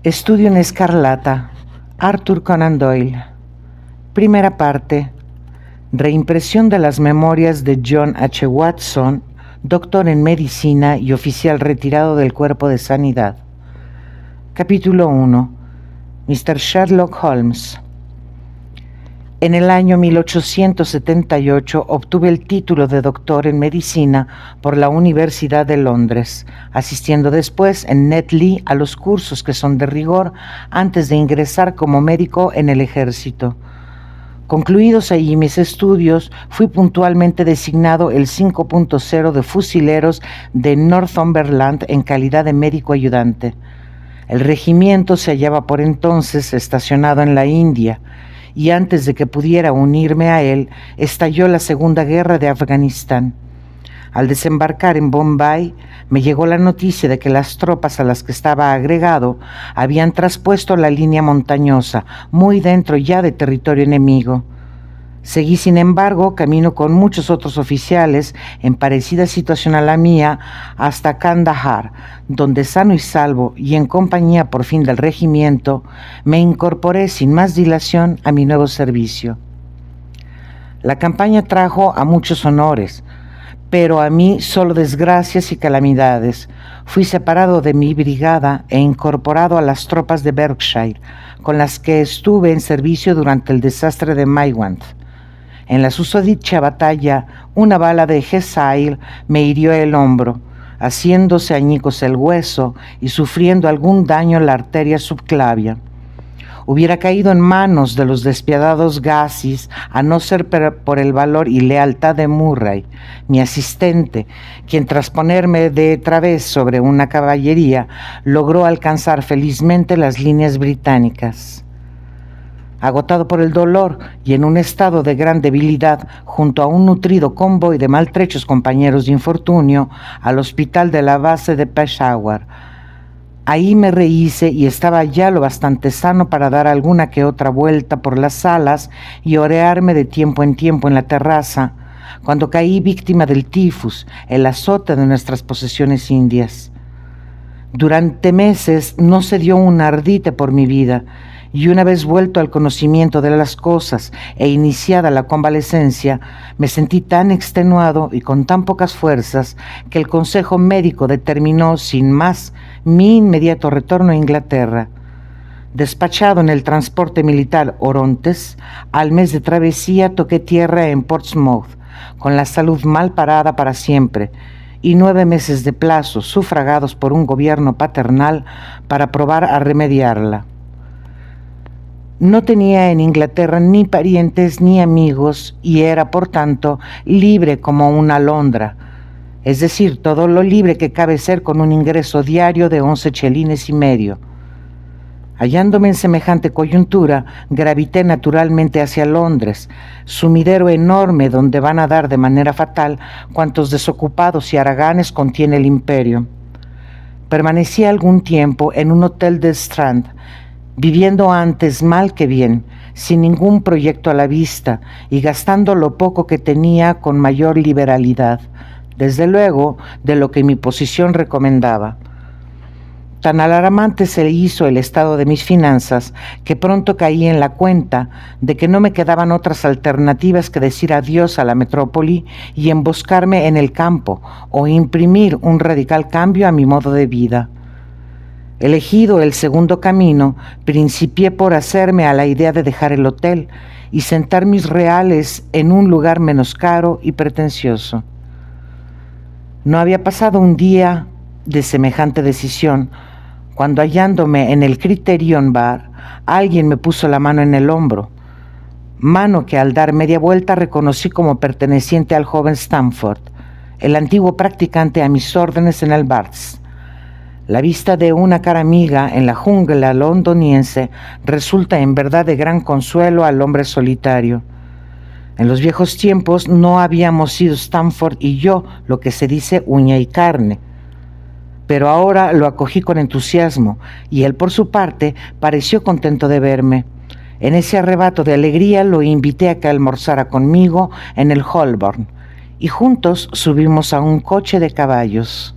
Estudio en Escarlata, Arthur Conan Doyle. Primera parte. Reimpresión de las memorias de John H. Watson, doctor en medicina y oficial retirado del Cuerpo de Sanidad. Capítulo 1. Mr. Sherlock Holmes. En el año 1878 obtuve el título de doctor en medicina por la Universidad de Londres, asistiendo después en Netley a los cursos que son de rigor antes de ingresar como médico en el ejército. Concluidos allí mis estudios, fui puntualmente designado el 5.0 de fusileros de Northumberland en calidad de médico ayudante. El regimiento se hallaba por entonces estacionado en la India, y antes de que pudiera unirme a él, estalló la Segunda Guerra de Afganistán. Al desembarcar en Bombay, me llegó la noticia de que las tropas a las que estaba agregado habían traspuesto la línea montañosa, muy dentro ya de territorio enemigo. Seguí, sin embargo, camino con muchos otros oficiales en parecida situación a la mía hasta Kandahar, donde sano y salvo y en compañía por fin del regimiento, me incorporé sin más dilación a mi nuevo servicio. La campaña trajo a muchos honores, pero a mí solo desgracias y calamidades. Fui separado de mi brigada e incorporado a las tropas de Berkshire, con las que estuve en servicio durante el desastre de Maiwand. En la susodicha batalla, una bala de Hessail me hirió el hombro, haciéndose añicos el hueso y sufriendo algún daño la arteria subclavia. Hubiera caído en manos de los despiadados Gazis, a no ser por el valor y lealtad de Murray, mi asistente, quien tras ponerme de través sobre una caballería, logró alcanzar felizmente las líneas británicas. Agotado por el dolor y en un estado de gran debilidad, junto a un nutrido convoy de maltrechos compañeros de infortunio, al hospital de la base de Peshawar. Ahí me rehice y estaba ya lo bastante sano para dar alguna que otra vuelta por las salas y orearme de tiempo en tiempo en la terraza, cuando caí víctima del tifus, el azote de nuestras posesiones indias. Durante meses no se dio un ardite por mi vida, y una vez vuelto al conocimiento de las cosas e iniciada la convalecencia, me sentí tan extenuado y con tan pocas fuerzas que el consejo médico determinó sin más mi inmediato retorno a Inglaterra. Despachado en el transporte militar Orontes, al mes de travesía toqué tierra en Portsmouth, con la salud mal parada para siempre, y 9 meses de plazo sufragados por un gobierno paternal para probar a remediarla. No tenía en Inglaterra ni parientes ni amigos y era, por tanto, libre como una alondra, es decir, todo lo libre que cabe ser con un ingreso diario de 11 chelines y medio. Hallándome en semejante coyuntura, gravité naturalmente hacia Londres, sumidero enorme donde van a dar de manera fatal cuantos desocupados y haraganes contiene el imperio. Permanecí algún tiempo en un hotel de Strand, viviendo antes mal que bien, sin ningún proyecto a la vista y gastando lo poco que tenía con mayor liberalidad, desde luego de lo que mi posición recomendaba. Tan alarmante se hizo el estado de mis finanzas que pronto caí en la cuenta de que no me quedaban otras alternativas que decir adiós a la metrópoli y emboscarme en el campo o imprimir un radical cambio a mi modo de vida. Elegido el segundo camino, principié por hacerme a la idea de dejar el hotel y sentar mis reales en un lugar menos caro y pretencioso. No había pasado un día de semejante decisión cuando, hallándome en el Criterion Bar, alguien me puso la mano en el hombro, mano que al dar media vuelta reconocí como perteneciente al joven Stamford, el antiguo practicante a mis órdenes en el Barts. La vista de una cara amiga en la jungla londoniense resulta en verdad de gran consuelo al hombre solitario. En los viejos tiempos no habíamos sido Stamford y yo lo que se dice uña y carne, pero ahora lo acogí con entusiasmo y él por su parte pareció contento de verme. En ese arrebato de alegría lo invité a que almorzara conmigo en el Holborn y juntos subimos a un coche de caballos.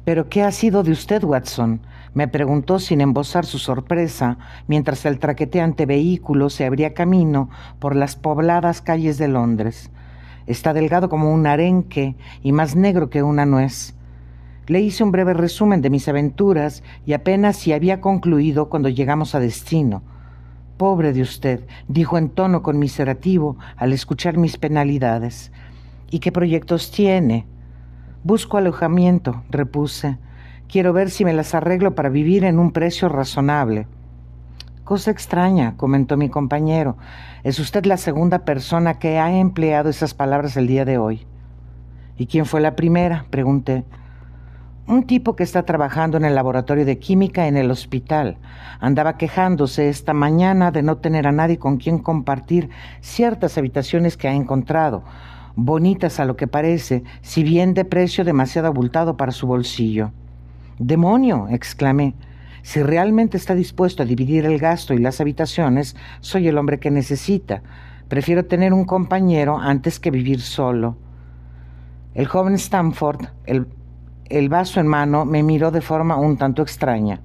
¿Pero qué ha sido de usted, Watson?, me preguntó sin embozar su sorpresa, mientras el traqueteante vehículo se abría camino por las pobladas calles de Londres. Está delgado como un arenque y más negro que una nuez. Le hice un breve resumen de mis aventuras y apenas si había concluido cuando llegamos a destino. «Pobre de usted», dijo en tono conmiserativo al escuchar mis penalidades. «¿Y qué proyectos tiene?» «Busco alojamiento», repuse. «Quiero ver si me las arreglo para vivir en un precio razonable». «Cosa extraña», comentó mi compañero. «Es usted la segunda persona que ha empleado esas palabras el día de hoy». «¿Y quién fue la primera?», pregunté. «Un tipo que está trabajando en el laboratorio de química en el hospital. Andaba quejándose esta mañana de no tener a nadie con quien compartir ciertas habitaciones que ha encontrado, bonitas a lo que parece, si bien de precio demasiado abultado para su bolsillo». «¡Demonio!», exclamé. «Si realmente está dispuesto a dividir el gasto y las habitaciones, soy el hombre que necesita. Prefiero tener un compañero antes que vivir solo». El joven Stamford, el vaso en mano, me miró de forma un tanto extraña.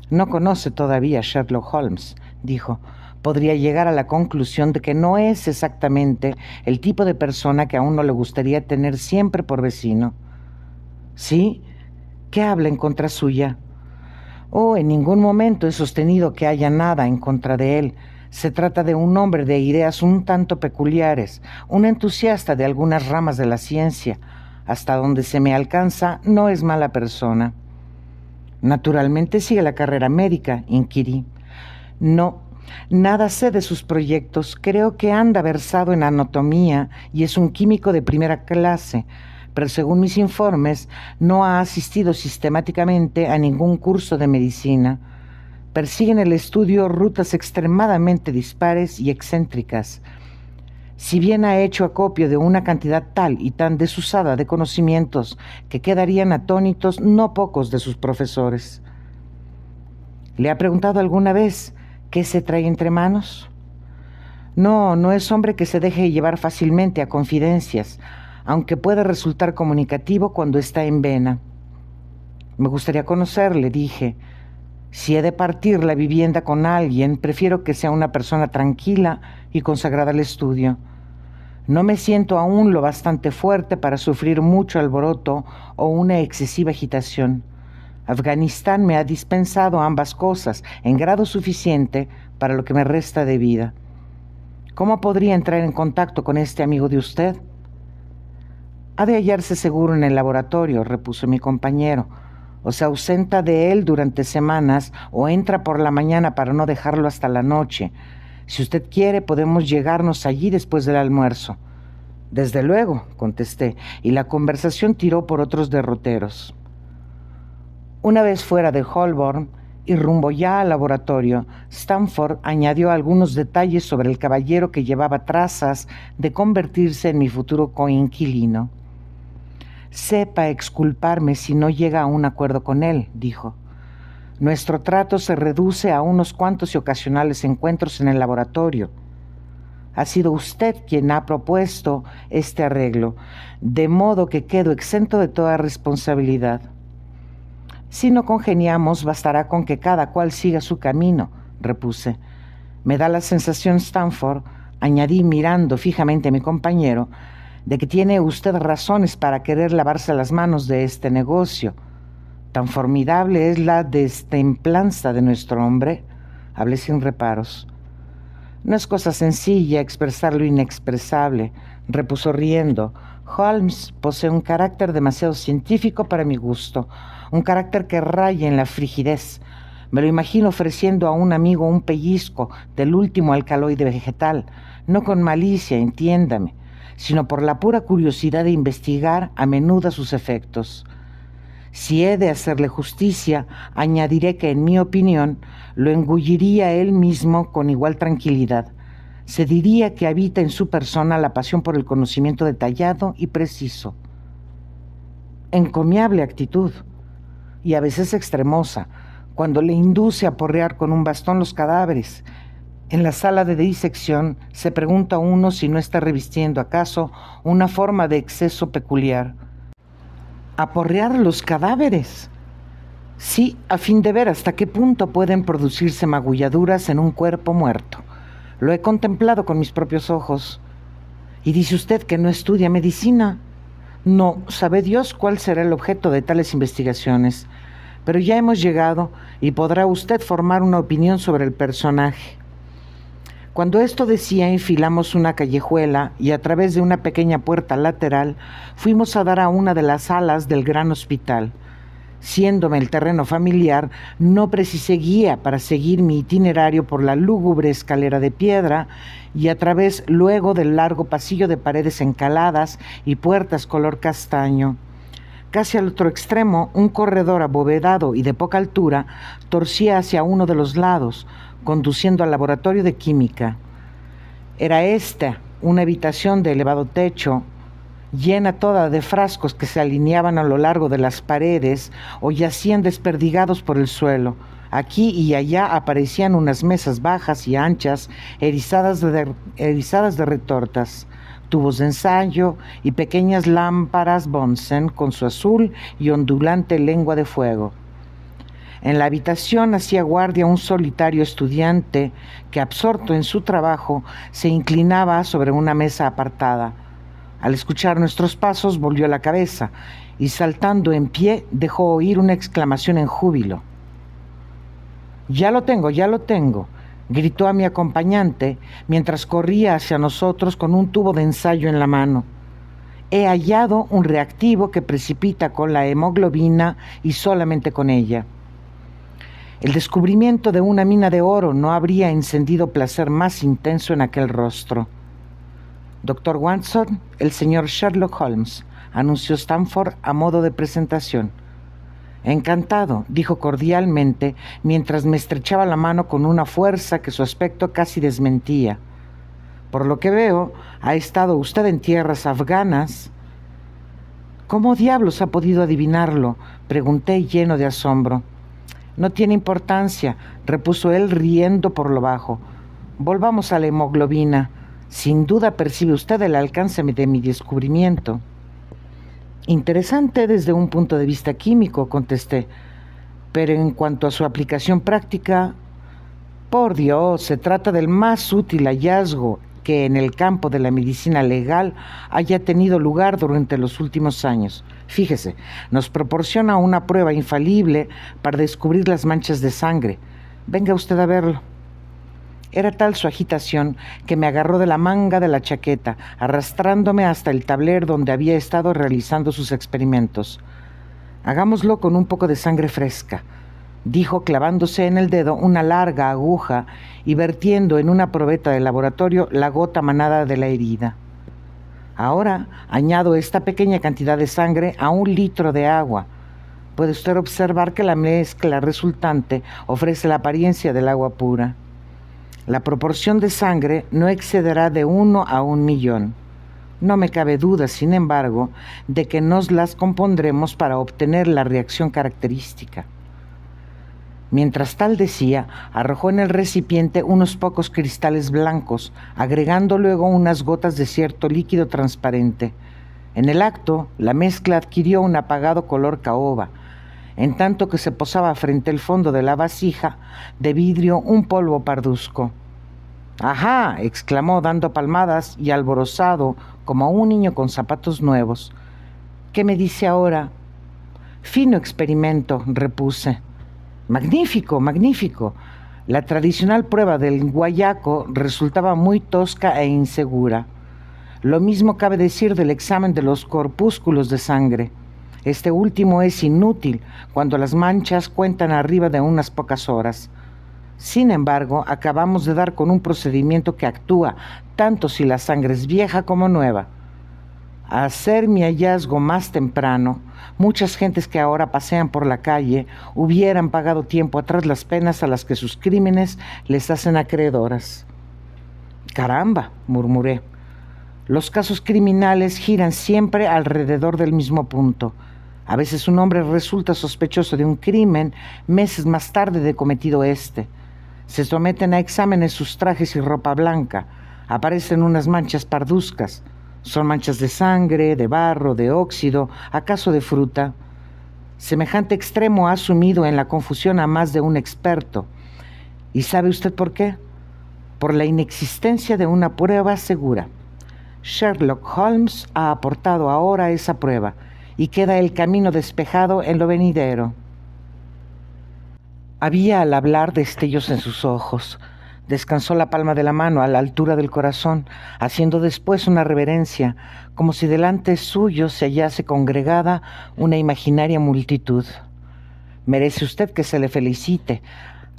«No conoce todavía a Sherlock Holmes», dijo. «Podría llegar a la conclusión de que no es exactamente el tipo de persona que a uno le gustaría tener siempre por vecino». «¿Sí? ¿Qué habla en contra suya?» «Oh, en ningún momento he sostenido que haya nada en contra de él. Se trata de un hombre de ideas un tanto peculiares, un entusiasta de algunas ramas de la ciencia. Hasta donde se me alcanza, no es mala persona». «¿Naturalmente sigue la carrera médica?», inquirí. «No, nada sé de sus proyectos. Creo que anda versado en anatomía y es un químico de primera clase, pero según mis informes, no ha asistido sistemáticamente a ningún curso de medicina. Persigue en el estudio rutas extremadamente dispares y excéntricas. Si bien ha hecho acopio de una cantidad tal y tan desusada de conocimientos que quedarían atónitos no pocos de sus profesores». «¿Le ha preguntado alguna vez qué se trae entre manos?» «No, no es hombre que se deje llevar fácilmente a confidencias, aunque puede resultar comunicativo cuando está en vena». «Me gustaría conocerle», dije. «Si he de partir la vivienda con alguien, prefiero que sea una persona tranquila y consagrada al estudio. No me siento aún lo bastante fuerte para sufrir mucho alboroto o una excesiva agitación. Afganistán me ha dispensado ambas cosas en grado suficiente para lo que me resta de vida. ¿Cómo podría entrar en contacto con este amigo de usted?» «Ha de hallarse seguro en el laboratorio», repuso mi compañero. «O se ausenta de él durante semanas o entra por la mañana para no dejarlo hasta la noche. Si usted quiere, podemos llegarnos allí después del almuerzo». «Desde luego», contesté, y la conversación tiró por otros derroteros. Una vez fuera de Holborn y rumbo ya al laboratorio, Stamford añadió algunos detalles sobre el caballero que llevaba trazas de convertirse en mi futuro coinquilino. «Sepa exculparme si no llega a un acuerdo con él», dijo. «Nuestro trato se reduce a unos cuantos y ocasionales encuentros en el laboratorio. Ha sido usted quien ha propuesto este arreglo, de modo que quedo exento de toda responsabilidad. Si no congeniamos, bastará con que cada cual siga su camino», repuse. «Me da la sensación, Stamford», añadí mirando fijamente a mi compañero, «de que tiene usted razones para querer lavarse las manos de este negocio. Tan formidable es la destemplanza de nuestro hombre». Hablé sin reparos. «No es cosa sencilla expresar lo inexpresable», repuso riendo. «Holmes posee un carácter demasiado científico para mi gusto, un carácter que raya en la frigidez. Me lo imagino ofreciendo a un amigo un pellizco del último alcaloide vegetal, no con malicia, entiéndame, sino por la pura curiosidad de investigar a menudo sus efectos. Si he de hacerle justicia, añadiré que, en mi opinión, lo engulliría él mismo con igual tranquilidad. Se diría que habita en su persona la pasión por el conocimiento detallado y preciso». Encomiable actitud, y a veces extremosa, cuando le induce a porrear con un bastón los cadáveres. En la sala de disección se pregunta uno si no está revistiendo acaso una forma de exceso peculiar. Aporrear los cadáveres. Sí, a fin de ver hasta qué punto pueden producirse magulladuras en un cuerpo muerto. Lo he contemplado con mis propios ojos. ¿Y dice usted que no estudia medicina? No, sabe Dios cuál será el objeto de tales investigaciones. Pero ya hemos llegado y podrá usted formar una opinión sobre el personaje. Cuando esto decía, enfilamos una callejuela y a través de una pequeña puerta lateral fuimos a dar a una de las salas del gran hospital. Siéndome el terreno familiar, no precisé guía para seguir mi itinerario por la lúgubre escalera de piedra y a través luego del largo pasillo de paredes encaladas y puertas color castaño. Casi al otro extremo, un corredor abovedado y de poca altura torcía hacia uno de los lados, conduciendo al laboratorio de química. Era esta una habitación de elevado techo, llena toda de frascos que se alineaban a lo largo de las paredes o yacían desperdigados por el suelo. Aquí y allá aparecían unas mesas bajas y anchas, erizadas de retortas, tubos de ensayo y pequeñas lámparas Bunsen con su azul y ondulante lengua de fuego. En la habitación hacía guardia un solitario estudiante que, absorto en su trabajo, se inclinaba sobre una mesa apartada. Al escuchar nuestros pasos volvió la cabeza y, saltando en pie, dejó oír una exclamación en júbilo. Ya lo tengo, gritó a mi acompañante mientras corría hacia nosotros con un tubo de ensayo en la mano. He hallado un reactivo que precipita con la hemoglobina y solamente con ella. El descubrimiento de una mina de oro no habría encendido placer más intenso en aquel rostro. Dr. Watson, el señor Sherlock Holmes, anunció Stanford a modo de presentación. Encantado, dijo cordialmente, mientras me estrechaba la mano con una fuerza que su aspecto casi desmentía. Por lo que veo, ha estado usted en tierras afganas. ¿Cómo diablos ha podido adivinarlo?, pregunté lleno de asombro. No tiene importancia, repuso él riendo por lo bajo. Volvamos a la hemoglobina. Sin duda percibe usted el alcance de mi descubrimiento. Interesante desde un punto de vista químico, contesté, pero en cuanto a su aplicación práctica, por Dios, se trata del más útil hallazgo que en el campo de la medicina legal haya tenido lugar durante los últimos años. Fíjese, nos proporciona una prueba infalible para descubrir las manchas de sangre. Venga usted a verlo. Era tal su agitación que me agarró de la manga de la chaqueta, arrastrándome hasta el tablero donde había estado realizando sus experimentos. Hagámoslo con un poco de sangre fresca, dijo clavándose en el dedo una larga aguja y vertiendo en una probeta de laboratorio la gota manada de la herida. Ahora añado esta pequeña cantidad de sangre a 1 litro de agua. Puede usted observar que la mezcla resultante ofrece la apariencia del agua pura. La proporción de sangre no excederá de 1 a 1.000.000. No me cabe duda, sin embargo, de que nos las compondremos para obtener la reacción característica. Mientras tal decía, arrojó en el recipiente unos pocos cristales blancos, agregando luego unas gotas de cierto líquido transparente. En el acto, la mezcla adquirió un apagado color caoba, en tanto que se posaba frente al fondo de la vasija de vidrio un polvo parduzco. ¡Ajá!, exclamó dando palmadas y alborozado como un niño con zapatos nuevos. ¿Qué me dice ahora? Fino experimento, repuse. Magnífico, magnífico. La tradicional prueba del guayaco resultaba muy tosca e insegura. Lo mismo cabe decir del examen de los corpúsculos de sangre. Este último es inútil cuando las manchas cuentan arriba de unas pocas horas. Sin embargo, acabamos de dar con un procedimiento que actúa tanto si la sangre es vieja como nueva. A hacer mi hallazgo más temprano, muchas gentes que ahora pasean por la calle hubieran pagado tiempo atrás las penas a las que sus crímenes les hacen acreedoras. «Caramba», murmuré. Los casos criminales giran siempre alrededor del mismo punto. A veces un hombre resulta sospechoso de un crimen meses más tarde de cometido este. Se someten a exámenes sus trajes y ropa blanca. Aparecen unas manchas parduzcas. Son manchas de sangre, de barro, de óxido, acaso de fruta. Semejante extremo ha sumido en la confusión a más de un experto. ¿Y sabe usted por qué? Por la inexistencia de una prueba segura. Sherlock Holmes ha aportado ahora esa prueba y queda el camino despejado en lo venidero. Había al hablar destellos en sus ojos. Descansó la palma de la mano a la altura del corazón, haciendo después una reverencia, como si delante suyo se hallase congregada una imaginaria multitud. Merece usted que se le felicite,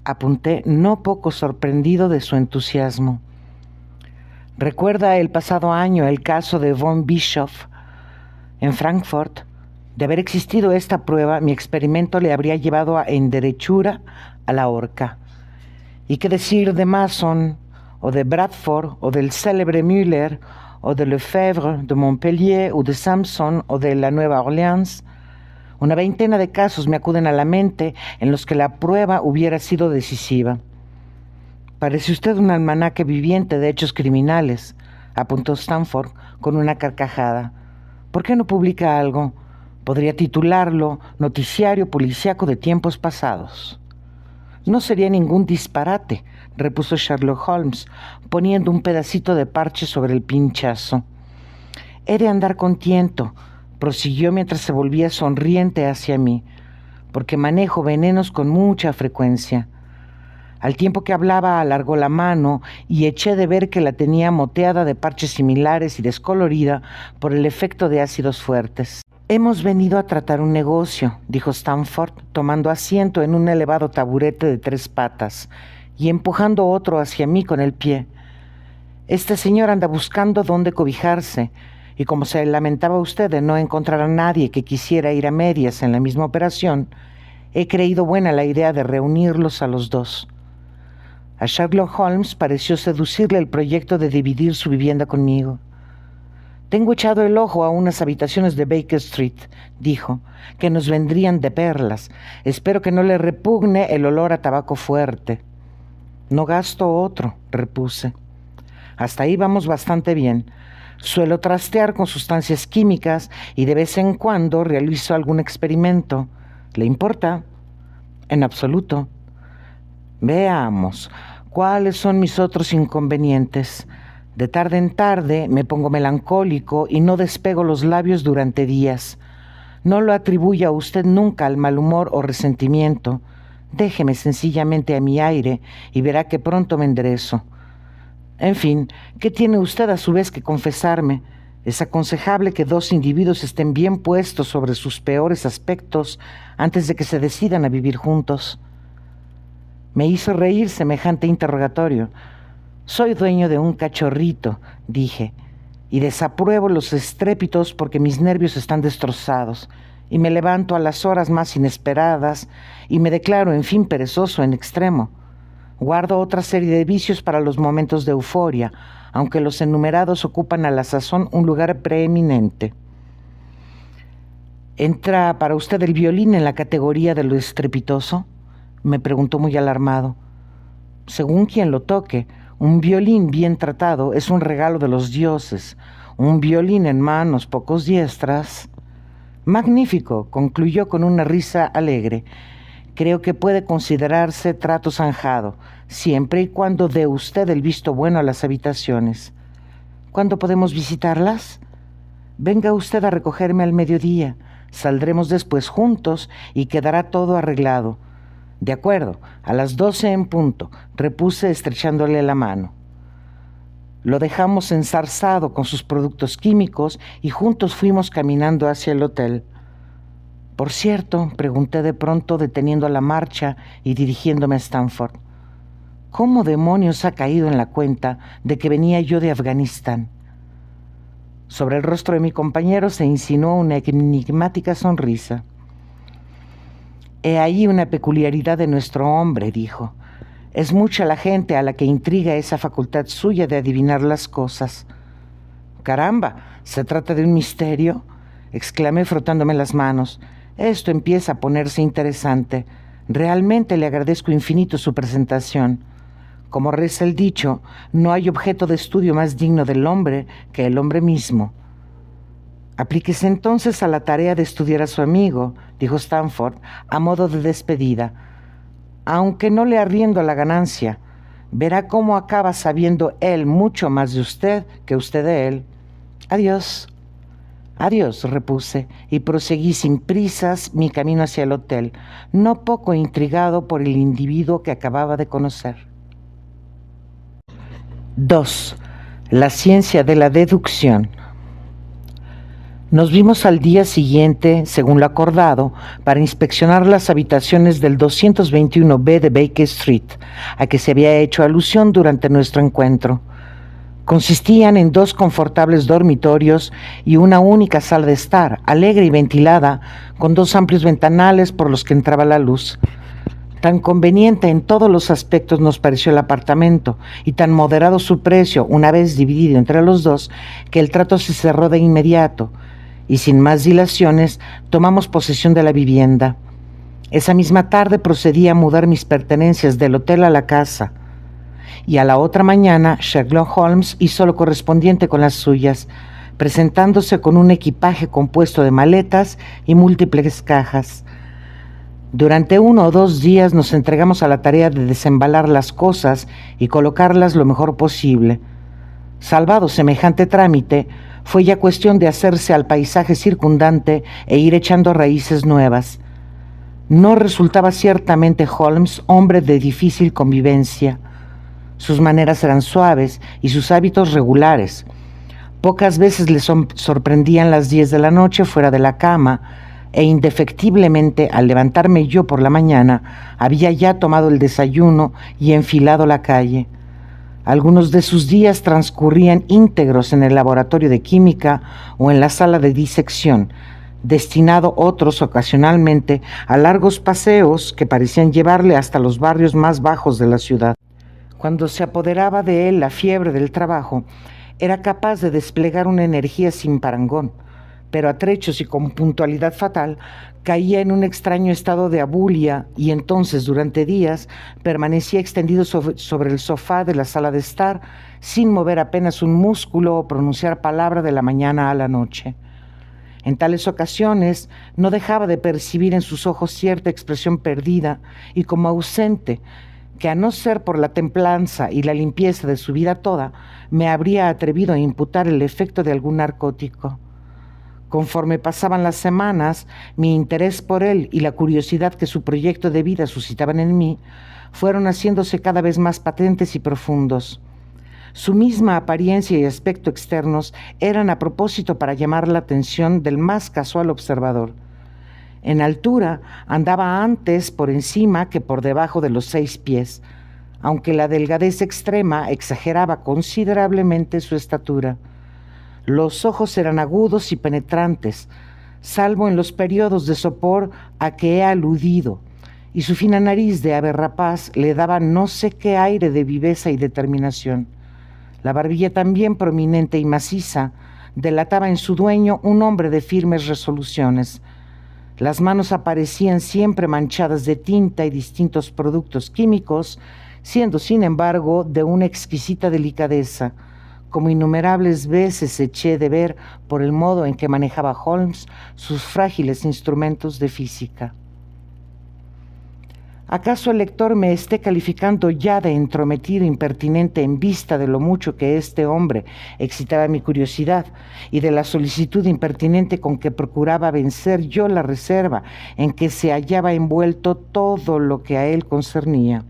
apunté, no poco sorprendido de su entusiasmo. ¿Recuerda el pasado año el caso de von Bischoff en Frankfurt? De haber existido esta prueba, mi experimento le habría llevado en derechura a la horca. ¿Y qué decir de Mason, o de Bradford, o del célebre Müller, o de Lefebvre, de Montpellier, o de Samson, o de la Nueva Orleans? Una veintena de casos me acuden a la mente en los que la prueba hubiera sido decisiva. Parece usted un almanaque viviente de hechos criminales, apuntó Stanford con una carcajada. ¿Por qué no publica algo? Podría titularlo Noticiario Policíaco de Tiempos Pasados. No sería ningún disparate, repuso Sherlock Holmes, poniendo un pedacito de parche sobre el pinchazo. He de andar con tiento, prosiguió mientras se volvía sonriente hacia mí, porque manejo venenos con mucha frecuencia. Al tiempo que hablaba, alargó la mano y eché de ver que la tenía moteada de parches similares y descolorida por el efecto de ácidos fuertes. Hemos venido a tratar un negocio, dijo Stanford, tomando asiento en un elevado taburete de 3 patas y empujando otro hacia mí con el pie. Este señor anda buscando dónde cobijarse, y como se lamentaba usted de no encontrar a nadie que quisiera ir a medias en la misma operación, he creído buena la idea de reunirlos a los dos. A Sherlock Holmes pareció seducirle el proyecto de dividir su vivienda conmigo. Tengo echado el ojo a unas habitaciones de Baker Street, dijo, que nos vendrían de perlas. Espero que no le repugne el olor a tabaco fuerte. No gasto otro, repuse. Hasta ahí vamos bastante bien. Suelo trastear con sustancias químicas y de vez en cuando realizo algún experimento. ¿Le importa? En absoluto. Veamos, ¿cuáles son mis otros inconvenientes? De tarde en tarde me pongo melancólico y no despego los labios durante días. No lo atribuya usted nunca al mal humor o resentimiento. Déjeme sencillamente a mi aire y verá que pronto me enderezo. En fin, ¿qué tiene usted a su vez que confesarme? Es aconsejable que 2 individuos estén bien puestos sobre sus peores aspectos antes de que se decidan a vivir juntos. Me hizo reír semejante interrogatorio. Soy dueño de un cachorrito, dije, y desapruebo los estrépitos porque mis nervios están destrozados, y me levanto a las horas más inesperadas y me declaro, en fin, perezoso en extremo. Guardo otra serie de vicios para los momentos de euforia, aunque los enumerados ocupan a la sazón un lugar preeminente. ¿Entra para usted el violín en la categoría de lo estrepitoso?, me preguntó muy alarmado. Según quien lo toque, un violín bien tratado es un regalo de los dioses. Un violín en manos poco diestras. Magnífico, concluyó con una risa alegre. Creo que puede considerarse trato zanjado, siempre y cuando dé usted el visto bueno a las habitaciones. ¿Cuándo podemos visitarlas? Venga usted a recogerme al mediodía. Saldremos después juntos y quedará todo arreglado. De acuerdo, a las 12 en punto, repuse estrechándole la mano. Lo dejamos enzarzado con sus productos químicos y juntos fuimos caminando hacia el hotel. Por cierto, pregunté de pronto deteniendo la marcha y dirigiéndome a Stanford, ¿cómo demonios ha caído en la cuenta de que venía yo de Afganistán? Sobre el rostro de mi compañero se insinuó una enigmática sonrisa. He ahí una peculiaridad de nuestro hombre, dijo. Es mucha la gente a la que intriga esa facultad suya de adivinar las cosas. Caramba, ¿se trata de un misterio?, exclamé frotándome las manos. Esto empieza a ponerse interesante. Realmente le agradezco infinito su presentación. Como reza el dicho, no hay objeto de estudio más digno del hombre que el hombre mismo. Aplíquese entonces a la tarea de estudiar a su amigo, dijo Stanford, a modo de despedida. Aunque no le arriendo la ganancia, verá cómo acaba sabiendo él mucho más de usted que usted de él. Adiós. Adiós, repuse, y proseguí sin prisas mi camino hacia el hotel, no poco intrigado por el individuo que acababa de conocer. 2. La ciencia de la deducción. Nos vimos al día siguiente, según lo acordado, para inspeccionar las habitaciones del 221B de Baker Street, a que se había hecho alusión durante nuestro encuentro. Consistían en 2 confortables dormitorios y una única sala de estar, alegre y ventilada, con 2 amplios ventanales por los que entraba la luz. Tan conveniente en todos los aspectos nos pareció el apartamento, y tan moderado su precio una vez dividido entre los 2, que el trato se cerró de inmediato, y sin más dilaciones tomamos posesión de la vivienda. Esa misma tarde procedí a mudar mis pertenencias del hotel a la casa, y a la otra mañana Sherlock Holmes hizo lo correspondiente con las suyas, presentándose con un equipaje compuesto de maletas y múltiples cajas. Durante 1 o 2 días nos entregamos a la tarea de desembalar las cosas y colocarlas lo mejor posible. Salvado semejante trámite, fue ya cuestión de hacerse al paisaje circundante e ir echando raíces nuevas. No resultaba ciertamente Holmes hombre de difícil convivencia. Sus maneras eran suaves y sus hábitos regulares. Pocas veces le sorprendían las 10 de la noche fuera de la cama, e indefectiblemente al levantarme yo por la mañana había ya tomado el desayuno y enfilado la calle. Algunos de sus días transcurrían íntegros en el laboratorio de química o en la sala de disección, destinado otros ocasionalmente a largos paseos que parecían llevarle hasta los barrios más bajos de la ciudad. Cuando se apoderaba de él la fiebre del trabajo, era capaz de desplegar una energía sin parangón, pero a trechos y con puntualidad fatal caía en un extraño estado de abulia y entonces durante días permanecía extendido sobre el sofá de la sala de estar sin mover apenas un músculo o pronunciar palabra de la mañana a la noche. En tales ocasiones no dejaba de percibir en sus ojos cierta expresión perdida y como ausente, que a no ser por la templanza y la limpieza de su vida toda, me habría atrevido a imputar el efecto de algún narcótico. Conforme pasaban las semanas, mi interés por él y la curiosidad que su proyecto de vida suscitaban en mí fueron haciéndose cada vez más patentes y profundos. Su misma apariencia y aspecto externos eran a propósito para llamar la atención del más casual observador. En altura andaba antes por encima que por debajo de los 6 pies, aunque la delgadez extrema exageraba considerablemente su estatura. Los ojos eran agudos y penetrantes, salvo en los periodos de sopor a que he aludido, y su fina nariz de ave rapaz le daba no sé qué aire de viveza y determinación. La barbilla también prominente y maciza delataba en su dueño un hombre de firmes resoluciones. Las manos aparecían siempre manchadas de tinta y distintos productos químicos, siendo sin embargo de una exquisita delicadeza, como innumerables veces eché de ver por el modo en que manejaba Holmes sus frágiles instrumentos de física. ¿Acaso el lector me esté calificando ya de entrometido impertinente en vista de lo mucho que este hombre excitaba mi curiosidad y de la solicitud impertinente con que procuraba vencer yo la reserva en que se hallaba envuelto todo lo que a él concernía?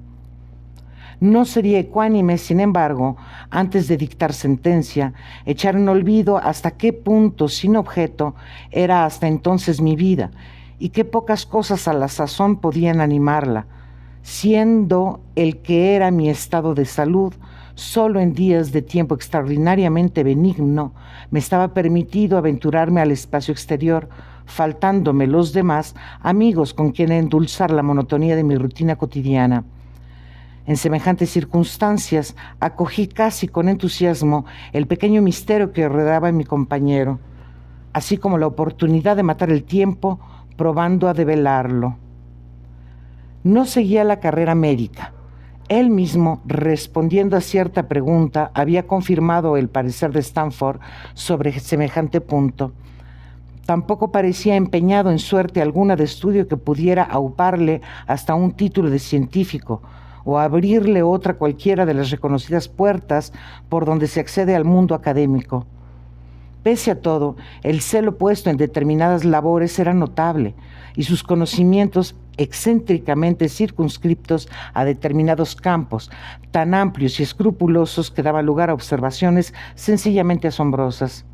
No sería ecuánime, sin embargo, antes de dictar sentencia, echar en olvido hasta qué punto sin objeto era hasta entonces mi vida, y qué pocas cosas a la sazón podían animarla, siendo el que era mi estado de salud, solo en días de tiempo extraordinariamente benigno me estaba permitido aventurarme al espacio exterior, faltándome los demás amigos con quien endulzar la monotonía de mi rutina cotidiana. En semejantes circunstancias acogí casi con entusiasmo el pequeño misterio que rodeaba a mi compañero, así como la oportunidad de matar el tiempo probando a develarlo. No seguía la carrera médica. Él mismo, respondiendo a cierta pregunta, había confirmado el parecer de Stanford sobre semejante punto. Tampoco parecía empeñado en suerte alguna de estudio que pudiera auparle hasta un título de científico o abrirle otra cualquiera de las reconocidas puertas por donde se accede al mundo académico. Pese a todo, el celo puesto en determinadas labores era notable y sus conocimientos excéntricamente circunscriptos a determinados campos, tan amplios y escrupulosos que daban lugar a observaciones sencillamente asombrosas.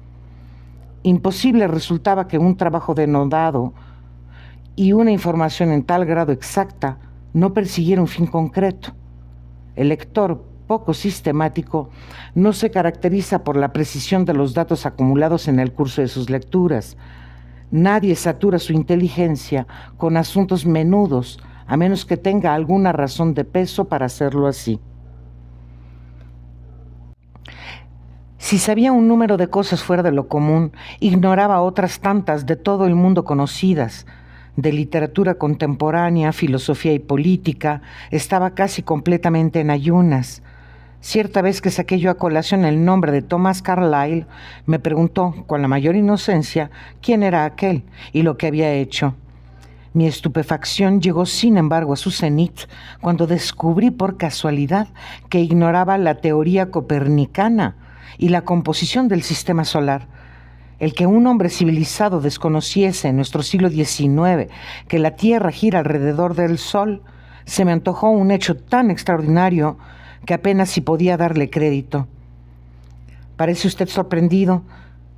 Imposible resultaba que un trabajo denodado y una información en tal grado exacta no persiguiera un fin concreto. El lector poco sistemático no se caracteriza por la precisión de los datos acumulados en el curso de sus lecturas. Nadie satura su inteligencia con asuntos menudos, a menos que tenga alguna razón de peso para hacerlo así. Si sabía un número de cosas fuera de lo común, ignoraba otras tantas de todo el mundo conocidas. De literatura contemporánea, filosofía y política, estaba casi completamente en ayunas. Cierta vez que saqué yo a colación el nombre de Thomas Carlyle, me preguntó, con la mayor inocencia, quién era aquel y lo que había hecho. Mi estupefacción llegó, sin embargo, a su cenit cuando descubrí por casualidad que ignoraba la teoría copernicana y la composición del sistema solar. El que un hombre civilizado desconociese en nuestro siglo XIX que la Tierra gira alrededor del Sol, se me antojó un hecho tan extraordinario que apenas si podía darle crédito. «Parece usted sorprendido»,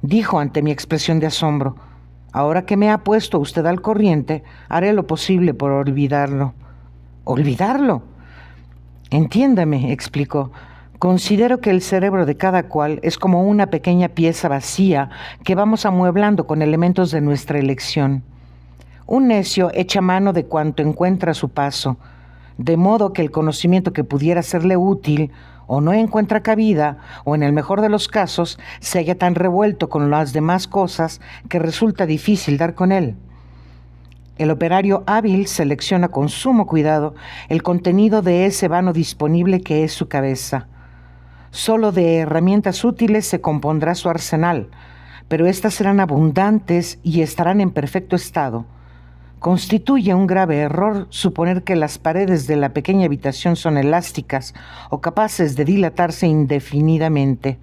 dijo ante mi expresión de asombro. «Ahora que me ha puesto usted al corriente, haré lo posible por olvidarlo». «¿Olvidarlo?». «Entiéndame», explicó. «Considero que el cerebro de cada cual es como una pequeña pieza vacía que vamos amueblando con elementos de nuestra elección. Un necio echa mano de cuanto encuentra a su paso, de modo que el conocimiento que pudiera serle útil o no encuentra cabida, o en el mejor de los casos, se halla tan revuelto con las demás cosas que resulta difícil dar con él. El operario hábil selecciona con sumo cuidado el contenido de ese vano disponible que es su cabeza. Solo de herramientas útiles se compondrá su arsenal, pero éstas serán abundantes y estarán en perfecto estado. Constituye un grave error suponer que las paredes de la pequeña habitación son elásticas o capaces de dilatarse indefinidamente.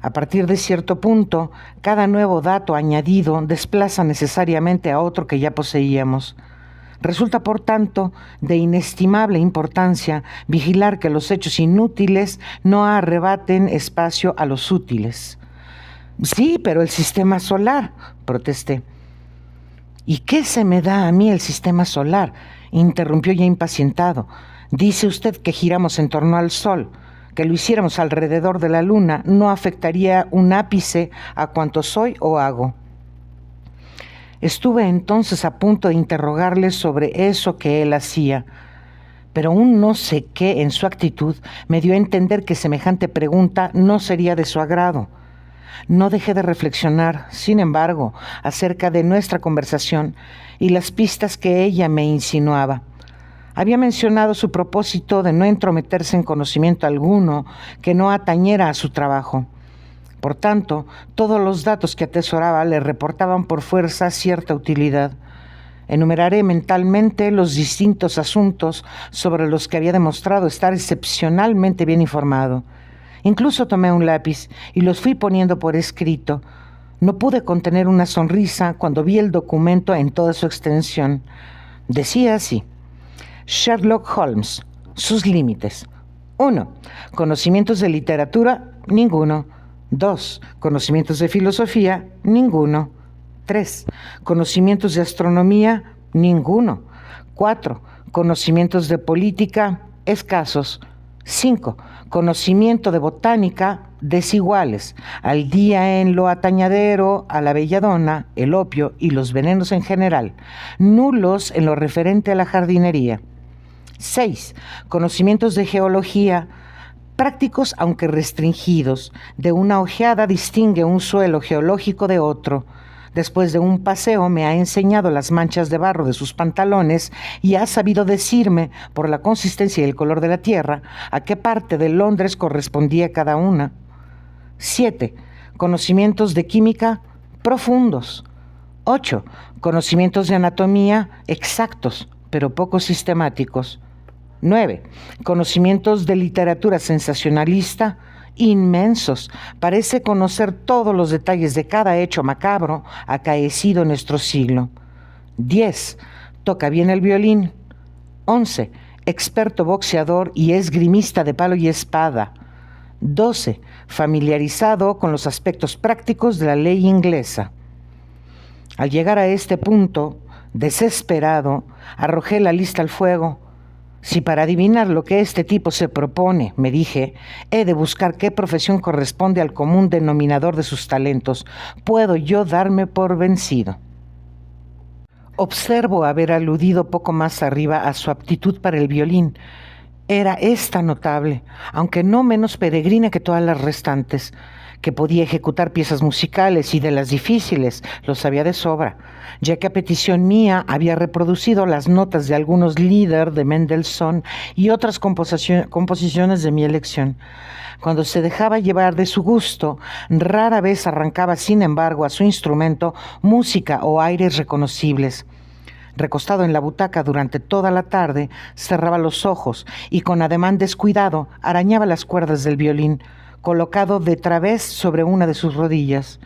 A partir de cierto punto, cada nuevo dato añadido desplaza necesariamente a otro que ya poseíamos. Resulta, por tanto, de inestimable importancia vigilar que los hechos inútiles no arrebaten espacio a los útiles. «Sí, pero el sistema solar», protesté. «¿Y qué se me da a mí el sistema solar?», interrumpió ya impacientado. «Dice usted que giramos en torno al Sol. Que lo hiciéramos alrededor de la Luna no afectaría un ápice a cuanto soy o hago». Estuve entonces a punto de interrogarle sobre eso que él hacía, pero un no sé qué en su actitud me dio a entender que semejante pregunta no sería de su agrado. No dejé de reflexionar, sin embargo, acerca de nuestra conversación y las pistas que ella me insinuaba. Había mencionado su propósito de no entrometerse en conocimiento alguno que no atañera a su trabajo. Por tanto, todos los datos que atesoraba le reportaban por fuerza cierta utilidad. Enumeraré mentalmente los distintos asuntos sobre los que había demostrado estar excepcionalmente bien informado. Incluso tomé un lápiz y los fui poniendo por escrito. No pude contener una sonrisa cuando vi el documento en toda su extensión. Decía así: Sherlock Holmes, sus límites. 1. Conocimientos de literatura, ninguno. 2. Conocimientos de filosofía, ninguno. 3. Conocimientos de astronomía, ninguno. 4. Conocimientos de política, escasos. 5. Conocimiento de botánica, desiguales. Al día en lo atañadero, a la belladona, el opio y los venenos en general. Nulos en lo referente a la jardinería. 6. Conocimientos de geología, prácticos aunque restringidos. De una ojeada distingue un suelo geológico de otro. Después de un paseo me ha enseñado las manchas de barro de sus pantalones y ha sabido decirme, por la consistencia y el color de la tierra, a qué parte de Londres correspondía cada una. 7. Conocimientos de química profundos. 8. Conocimientos de anatomía exactos, pero poco sistemáticos. 9. Conocimientos de literatura sensacionalista inmensos. Parece conocer todos los detalles de cada hecho macabro acaecido en nuestro siglo. 10. Toca bien el violín. 11. Experto boxeador y esgrimista de palo y espada. 12. Familiarizado con los aspectos prácticos de la ley inglesa. Al llegar a este punto, desesperado, arrojé la lista al fuego. Si para adivinar lo que este tipo se propone, me dije, he de buscar qué profesión corresponde al común denominador de sus talentos, puedo yo darme por vencido. Observo haber aludido poco más arriba a su aptitud para el violín. Era esta notable, aunque no menos peregrina que todas las restantes, que podía ejecutar piezas musicales y de las difíciles, lo sabía de sobra, ya que a petición mía había reproducido las notas de algunos Lieder de Mendelssohn y otras composiciones de mi elección. Cuando se dejaba llevar de su gusto, rara vez arrancaba, sin embargo, a su instrumento música o aires reconocibles. Recostado en la butaca durante toda la tarde, cerraba los ojos y con ademán descuidado arañaba las cuerdas del violín, colocado de través sobre una de sus rodillas.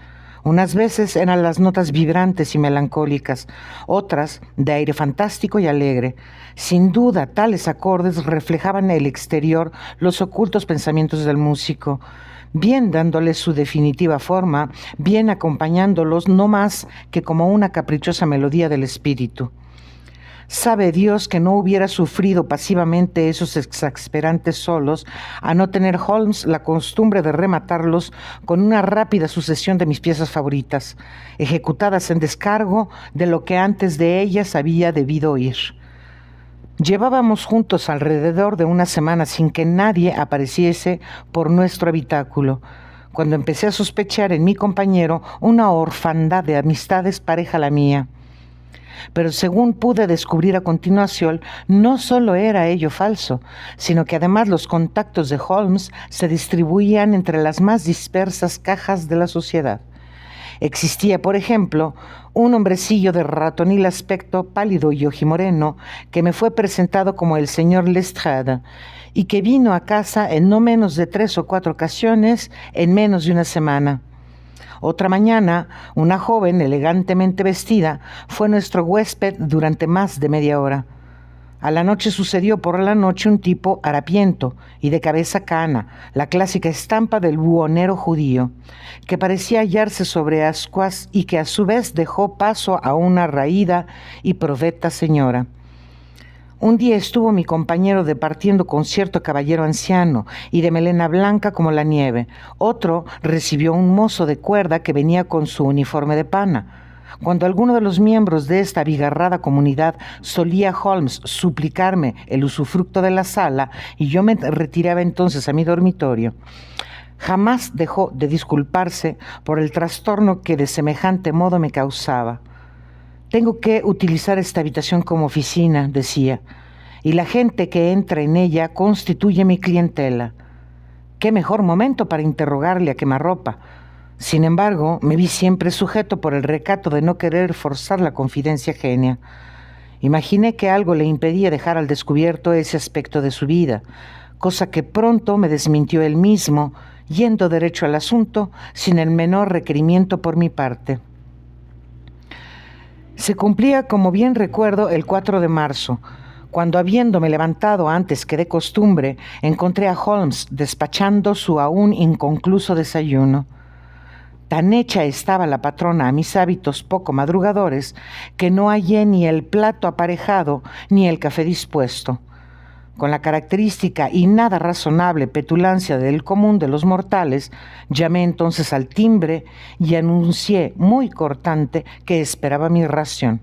Unas veces eran las notas vibrantes y melancólicas, otras de aire fantástico y alegre. Sin duda, tales acordes reflejaban en el exterior los ocultos pensamientos del músico, bien dándoles su definitiva forma, bien acompañándolos no más que como una caprichosa melodía del espíritu. Sabe Dios que no hubiera sufrido pasivamente esos exasperantes solos a no tener Holmes la costumbre de rematarlos con una rápida sucesión de mis piezas favoritas, ejecutadas en descargo de lo que antes de ellas había debido oír. Llevábamos juntos alrededor de una semana sin que nadie apareciese por nuestro habitáculo, cuando empecé a sospechar en mi compañero una orfandad de amistades pareja a la mía. Pero según pude descubrir a continuación, no solo era ello falso, sino que además los contactos de Holmes se distribuían entre las más dispersas cajas de la sociedad. Existía, por ejemplo, un hombrecillo de ratonil aspecto, pálido y ojimoreno, que me fue presentado como el señor Lestrade, y que vino a casa en no menos de 3 o 4 ocasiones en menos de una semana. Otra mañana, una joven elegantemente vestida fue nuestro huésped durante más de media hora. A la noche sucedió por la noche un tipo harapiento y de cabeza cana, la clásica estampa del buhonero judío, que parecía hallarse sobre ascuas y que a su vez dejó paso a una raída y provecta señora. Un día estuvo mi compañero departiendo con cierto caballero anciano y de melena blanca como la nieve. Otro recibió un mozo de cuerda que venía con su uniforme de pana. Cuando alguno de los miembros de esta abigarrada comunidad solía Holmes suplicarme el usufructo de la sala y yo me retiraba entonces a mi dormitorio, jamás dejó de disculparse por el trastorno que de semejante modo me causaba. Tengo que utilizar esta habitación como oficina, decía, y la gente que entra en ella constituye mi clientela. ¿Qué mejor momento para interrogarle a quemarropa? Sin embargo, me vi siempre sujeto por el recato de no querer forzar la confidencia ajena. Imaginé que algo le impedía dejar al descubierto ese aspecto de su vida, cosa que pronto me desmintió él mismo, yendo derecho al asunto sin el menor requerimiento por mi parte. Se cumplía, como bien recuerdo, el 4 de marzo, cuando, habiéndome levantado antes que de costumbre, encontré a Holmes despachando su aún inconcluso desayuno. Tan hecha estaba la patrona a mis hábitos poco madrugadores que no hallé ni el plato aparejado ni el café dispuesto. Con la característica y nada razonable petulancia del común de los mortales, llamé entonces al timbre y anuncié muy cortante que esperaba mi ración.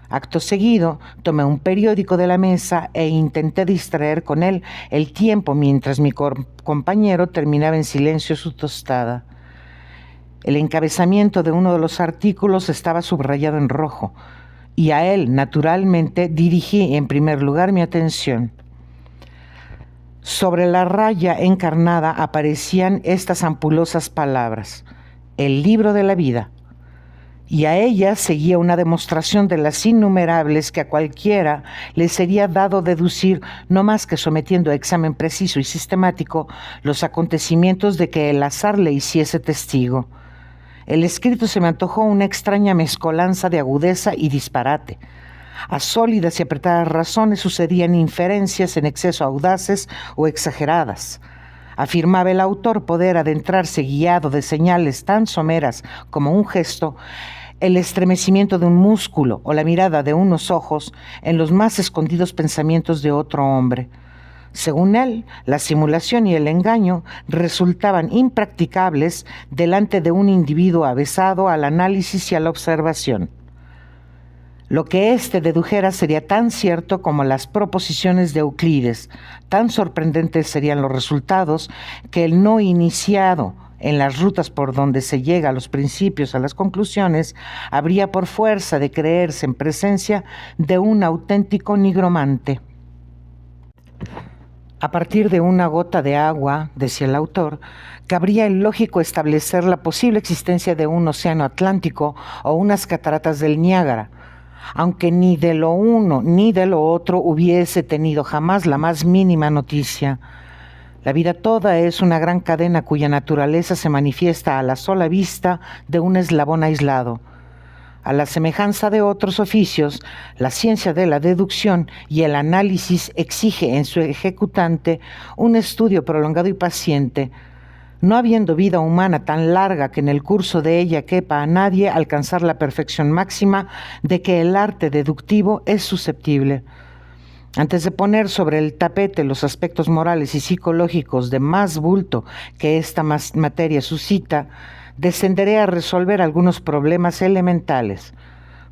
Acto seguido, tomé un periódico de la mesa e intenté distraer con él el tiempo mientras mi compañero terminaba en silencio su tostada. El encabezamiento de uno de los artículos estaba subrayado en rojo, y a él, naturalmente, dirigí en primer lugar mi atención. Sobre la raya encarnada aparecían estas ampulosas palabras: el libro de la vida, y a ella seguía una demostración de las innumerables que a cualquiera le sería dado deducir, no más que sometiendo a examen preciso y sistemático los acontecimientos de que el azar le hiciese testigo. El escrito se me antojó una extraña mezcolanza de agudeza y disparate. A sólidas y apretadas razones sucedían inferencias en exceso audaces o exageradas. Afirmaba el autor poder adentrarse guiado de señales tan someras como un gesto, el estremecimiento de un músculo o la mirada de unos ojos en los más escondidos pensamientos de otro hombre. Según él, la simulación y el engaño resultaban impracticables delante de un individuo avesado al análisis y a la observación. Lo que éste dedujera sería tan cierto como las proposiciones de Euclides, tan sorprendentes serían los resultados que el no iniciado en las rutas por donde se llega a los principios, a las conclusiones, habría por fuerza de creerse en presencia de un auténtico nigromante. A partir de una gota de agua, decía el autor, cabría el lógico establecer la posible existencia de un océano Atlántico o unas cataratas del Niágara, aunque ni de lo uno ni de lo otro hubiese tenido jamás la más mínima noticia. La vida toda es una gran cadena cuya naturaleza se manifiesta a la sola vista de un eslabón aislado. A la semejanza de otros oficios, la ciencia de la deducción y el análisis exige en su ejecutante un estudio prolongado y paciente, no habiendo vida humana tan larga que en el curso de ella quepa a nadie alcanzar la perfección máxima de que el arte deductivo es susceptible. Antes de poner sobre el tapete los aspectos morales y psicológicos de más bulto que esta materia suscita, descenderé a resolver algunos problemas elementales.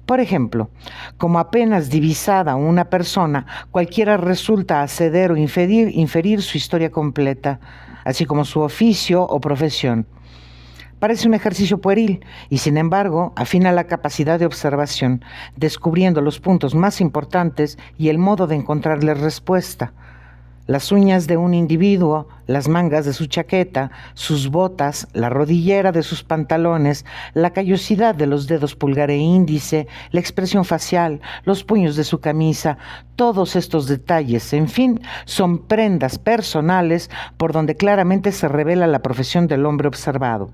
Por ejemplo, como apenas divisada una persona, cualquiera resulta acceder o inferir su historia completa, así como su oficio o profesión. Parece un ejercicio pueril y, sin embargo, afina la capacidad de observación, descubriendo los puntos más importantes y el modo de encontrarles respuesta. Las uñas de un individuo, las mangas de su chaqueta, sus botas, la rodillera de sus pantalones, la callosidad de los dedos pulgar e índice, la expresión facial, los puños de su camisa, todos estos detalles, en fin, son prendas personales por donde claramente se revela la profesión del hombre observado.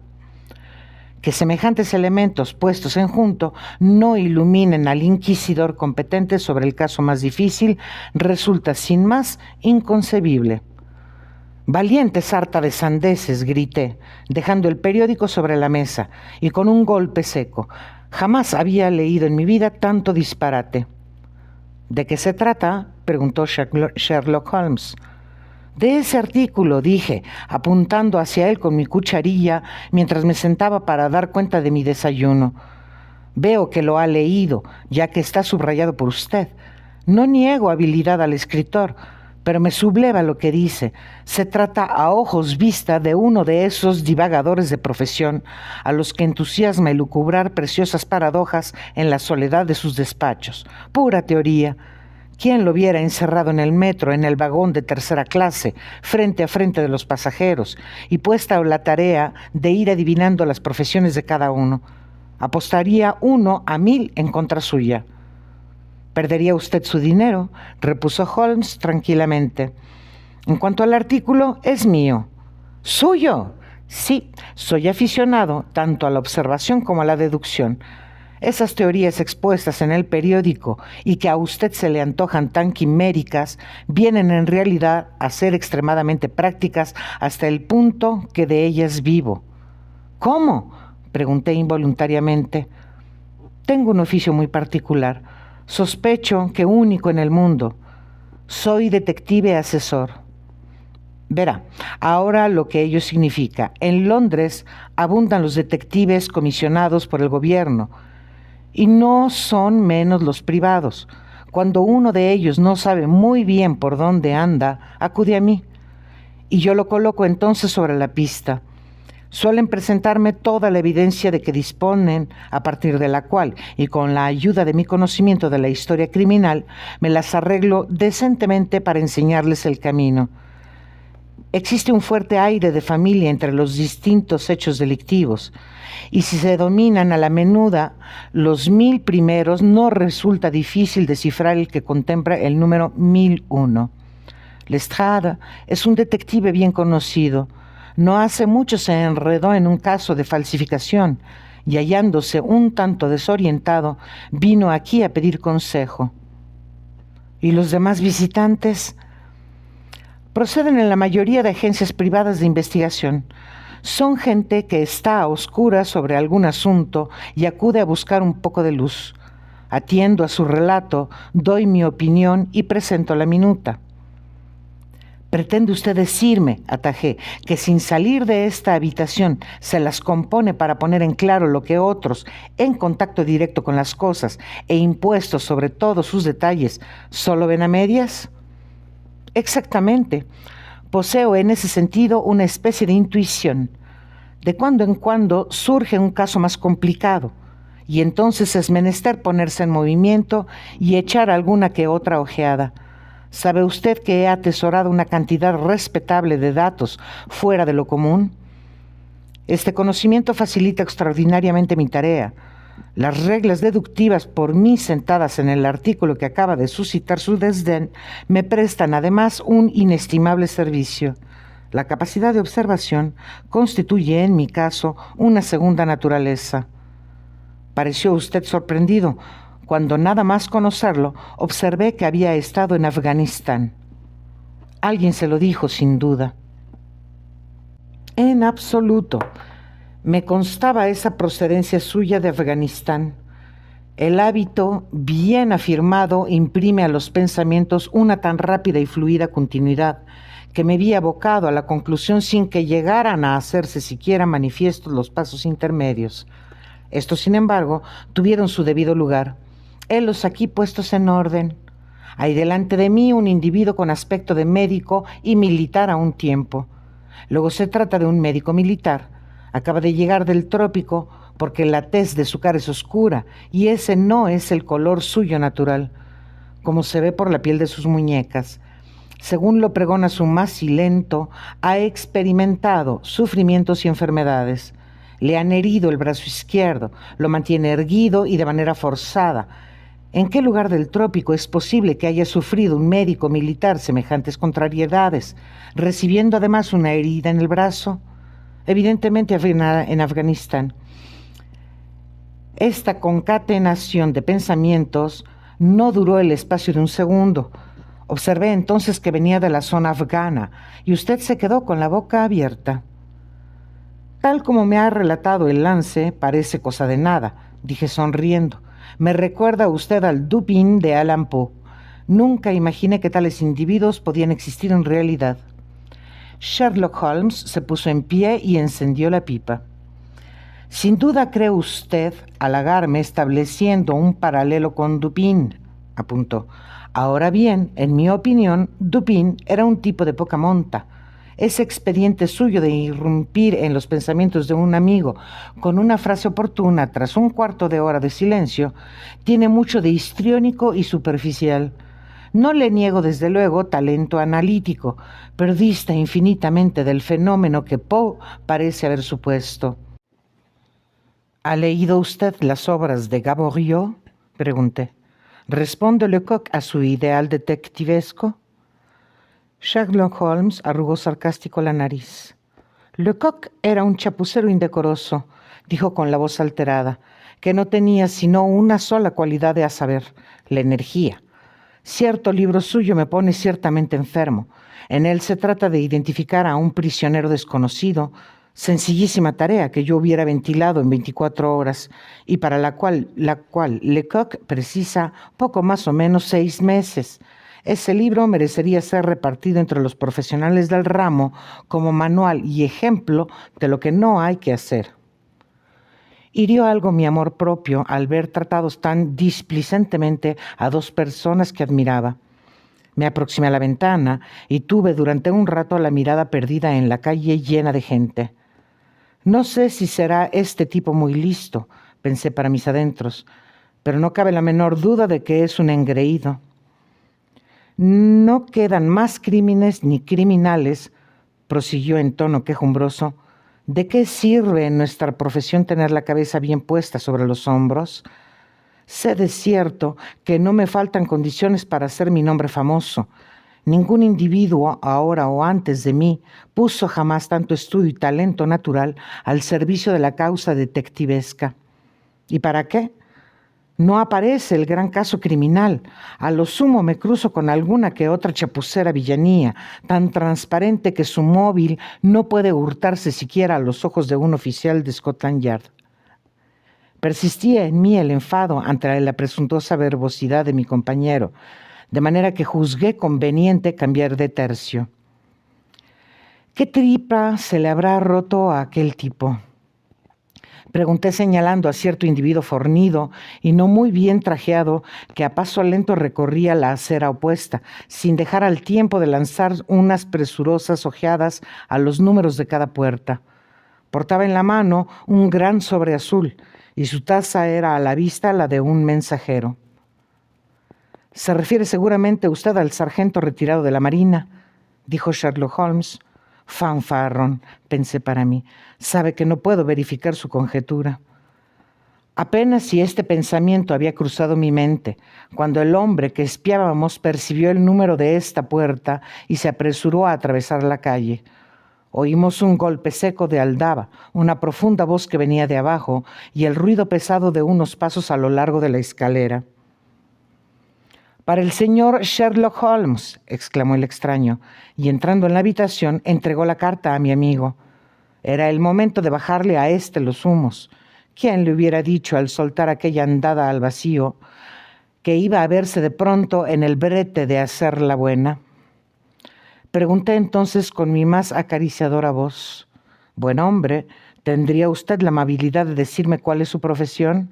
Que semejantes elementos puestos en junto no iluminen al inquisidor competente sobre el caso más difícil resulta sin más inconcebible. Valiente sarta de sandeces, grité, dejando el periódico sobre la mesa y con un golpe seco. Jamás había leído en mi vida tanto disparate. ¿De qué se trata?, preguntó Sherlock Holmes. De ese artículo, dije, apuntando hacia él con mi cucharilla mientras me sentaba para dar cuenta de mi desayuno. Veo que lo ha leído, ya que está subrayado por usted. No niego habilidad al escritor, pero me subleva lo que dice. Se trata a ojos vista de uno de esos divagadores de profesión a los que entusiasma elucubrar preciosas paradojas en la soledad de sus despachos. Pura teoría. ¿Quién lo viera encerrado en el metro, en el vagón de tercera clase, frente a frente de los pasajeros, y puesta a la tarea de ir adivinando las profesiones de cada uno? Apostaría 1 a 1000 en contra suya. ¿Perdería usted su dinero?, repuso Holmes tranquilamente. En cuanto al artículo, es mío. ¿Suyo? Sí, soy aficionado tanto a la observación como a la deducción. Esas teorías expuestas en el periódico y que a usted se le antojan tan quiméricas, vienen en realidad a ser extremadamente prácticas hasta el punto que de ellas vivo. ¿Cómo?, pregunté involuntariamente. Tengo un oficio muy particular, sospecho que único en el mundo. Soy detective asesor. Verá, ahora lo que ello significa. En Londres abundan los detectives comisionados por el gobierno, y no son menos los privados. Cuando uno de ellos no sabe muy bien por dónde anda, acude a mí, y yo lo coloco entonces sobre la pista. Suelen presentarme toda la evidencia de que disponen, a partir de la cual, y con la ayuda de mi conocimiento de la historia criminal, me las arreglo decentemente para enseñarles el camino. Existe un fuerte aire de familia entre los distintos hechos delictivos, y si se dominan a la menuda los 1000 primeros, no resulta difícil descifrar el que contempla el número 1001. Lestrade es un detective bien conocido. No hace mucho se enredó en un caso de falsificación y, hallándose un tanto desorientado, vino aquí a pedir consejo. ¿Y los demás visitantes? Proceden en la mayoría de agencias privadas de investigación. Son gente que está a oscuras sobre algún asunto y acude a buscar un poco de luz. Atiendo a su relato, doy mi opinión y presento la minuta. ¿Pretende usted decirme, atajé, que sin salir de esta habitación se las compone para poner en claro lo que otros, en contacto directo con las cosas e impuestos sobre todos sus detalles, solo ven a medias? Exactamente. Poseo en ese sentido una especie de intuición. De cuando en cuando surge un caso más complicado, y entonces es menester ponerse en movimiento y echar alguna que otra ojeada. ¿Sabe usted que he atesorado una cantidad respetable de datos fuera de lo común? Este conocimiento facilita extraordinariamente mi tarea. Las reglas deductivas por mí sentadas en el artículo que acaba de suscitar su desdén me prestan además un inestimable servicio. La capacidad de observación constituye en mi caso una segunda naturaleza. Pareció usted sorprendido cuando, nada más conocerlo, observé que había estado en Afganistán. Alguien se lo dijo, sin duda. En absoluto. Me constaba esa procedencia suya de Afganistán. El hábito bien afirmado imprime a los pensamientos una tan rápida y fluida continuidad que me vi abocado a la conclusión sin que llegaran a hacerse siquiera manifiestos los pasos intermedios. Estos, sin embargo, tuvieron su debido lugar. Helos aquí puestos en orden. Hay delante de mí un individuo con aspecto de médico y militar a un tiempo. Luego se trata de un médico militar. Acaba de llegar del trópico porque la tez de su cara es oscura y ese no es el color suyo natural, como se ve por la piel de sus muñecas. Según lo pregona su macilento, ha experimentado sufrimientos y enfermedades. Le han herido el brazo izquierdo, lo mantiene erguido y de manera forzada. ¿En qué lugar del trópico es posible que haya sufrido un médico militar semejantes contrariedades, recibiendo además una herida en el brazo? Evidentemente en Afganistán. Esta concatenación de pensamientos no duró el espacio de un segundo. Observé entonces que venía de la zona afgana y usted se quedó con la boca abierta. Tal como me ha relatado el lance, parece cosa de nada, dije sonriendo. Me recuerda usted al Dupin de Allan Poe. Nunca imaginé que tales individuos podían existir en realidad. Sherlock Holmes se puso en pie y encendió la pipa. Sin duda cree usted halagarme estableciendo un paralelo con Dupin, apuntó. Ahora bien, en mi opinión, Dupin era un tipo de poca monta. Ese expediente suyo de irrumpir en los pensamientos de un amigo con una frase oportuna tras un cuarto de hora de silencio tiene mucho de histriónico y superficial. No le niego desde luego talento analítico, pero dista infinitamente del fenómeno que Poe parece haber supuesto. ¿Ha leído usted las obras de Gaboriau?, pregunté. ¿Responde Lecoq a su ideal detectivesco? Sherlock Holmes arrugó sarcástico la nariz. Lecoq era un chapucero indecoroso, dijo con la voz alterada, que no tenía sino una sola cualidad de a saber, la energía. Cierto libro suyo me pone ciertamente enfermo. En él se trata de identificar a un prisionero desconocido, sencillísima tarea que yo hubiera ventilado en 24 horas y para la cual Lecoq precisa poco más o menos 6 meses. Ese libro merecería ser repartido entre los profesionales del ramo como manual y ejemplo de lo que no hay que hacer. Hirió algo mi amor propio al ver tratados tan displicentemente a dos personas que admiraba. Me aproximé a la ventana y tuve durante un rato la mirada perdida en la calle llena de gente. No sé si será este tipo muy listo, pensé para mis adentros, pero no cabe la menor duda de que es un engreído. No quedan más crímenes ni criminales, prosiguió en tono quejumbroso. ¿De qué sirve en nuestra profesión tener la cabeza bien puesta sobre los hombros? Sé de cierto que no me faltan condiciones para hacer mi nombre famoso. Ningún individuo, ahora o antes de mí, puso jamás tanto estudio y talento natural al servicio de la causa detectivesca. ¿Y para qué? No aparece el gran caso criminal. A lo sumo me cruzo con alguna que otra chapucera villanía, tan transparente que su móvil no puede hurtarse siquiera a los ojos de un oficial de Scotland Yard. Persistía en mí el enfado ante la presuntuosa verbosidad de mi compañero, de manera que juzgué conveniente cambiar de tercio. ¿Qué tripa se le habrá roto a aquel tipo?, pregunté señalando a cierto individuo fornido y no muy bien trajeado que a paso lento recorría la acera opuesta, sin dejar al tiempo de lanzar unas presurosas ojeadas a los números de cada puerta. Portaba en la mano un gran sobre azul y su taza era a la vista la de un mensajero. «Se refiere seguramente usted al sargento retirado de la Marina», dijo Sherlock Holmes. «Fanfarrón», pensé para mí, sabe que no puedo verificar su conjetura. Apenas si este pensamiento había cruzado mi mente, cuando el hombre que espiábamos percibió el número de esta puerta y se apresuró a atravesar la calle. Oímos un golpe seco de aldaba, una profunda voz que venía de abajo y el ruido pesado de unos pasos a lo largo de la escalera. «Para el señor Sherlock Holmes», exclamó el extraño, y entrando en la habitación entregó la carta a mi amigo. Era el momento de bajarle a éste los humos. ¿Quién le hubiera dicho al soltar aquella andada al vacío que iba a verse de pronto en el brete de hacer la buena? Pregunté entonces con mi más acariciadora voz: «Buen hombre, ¿tendría usted la amabilidad de decirme cuál es su profesión?»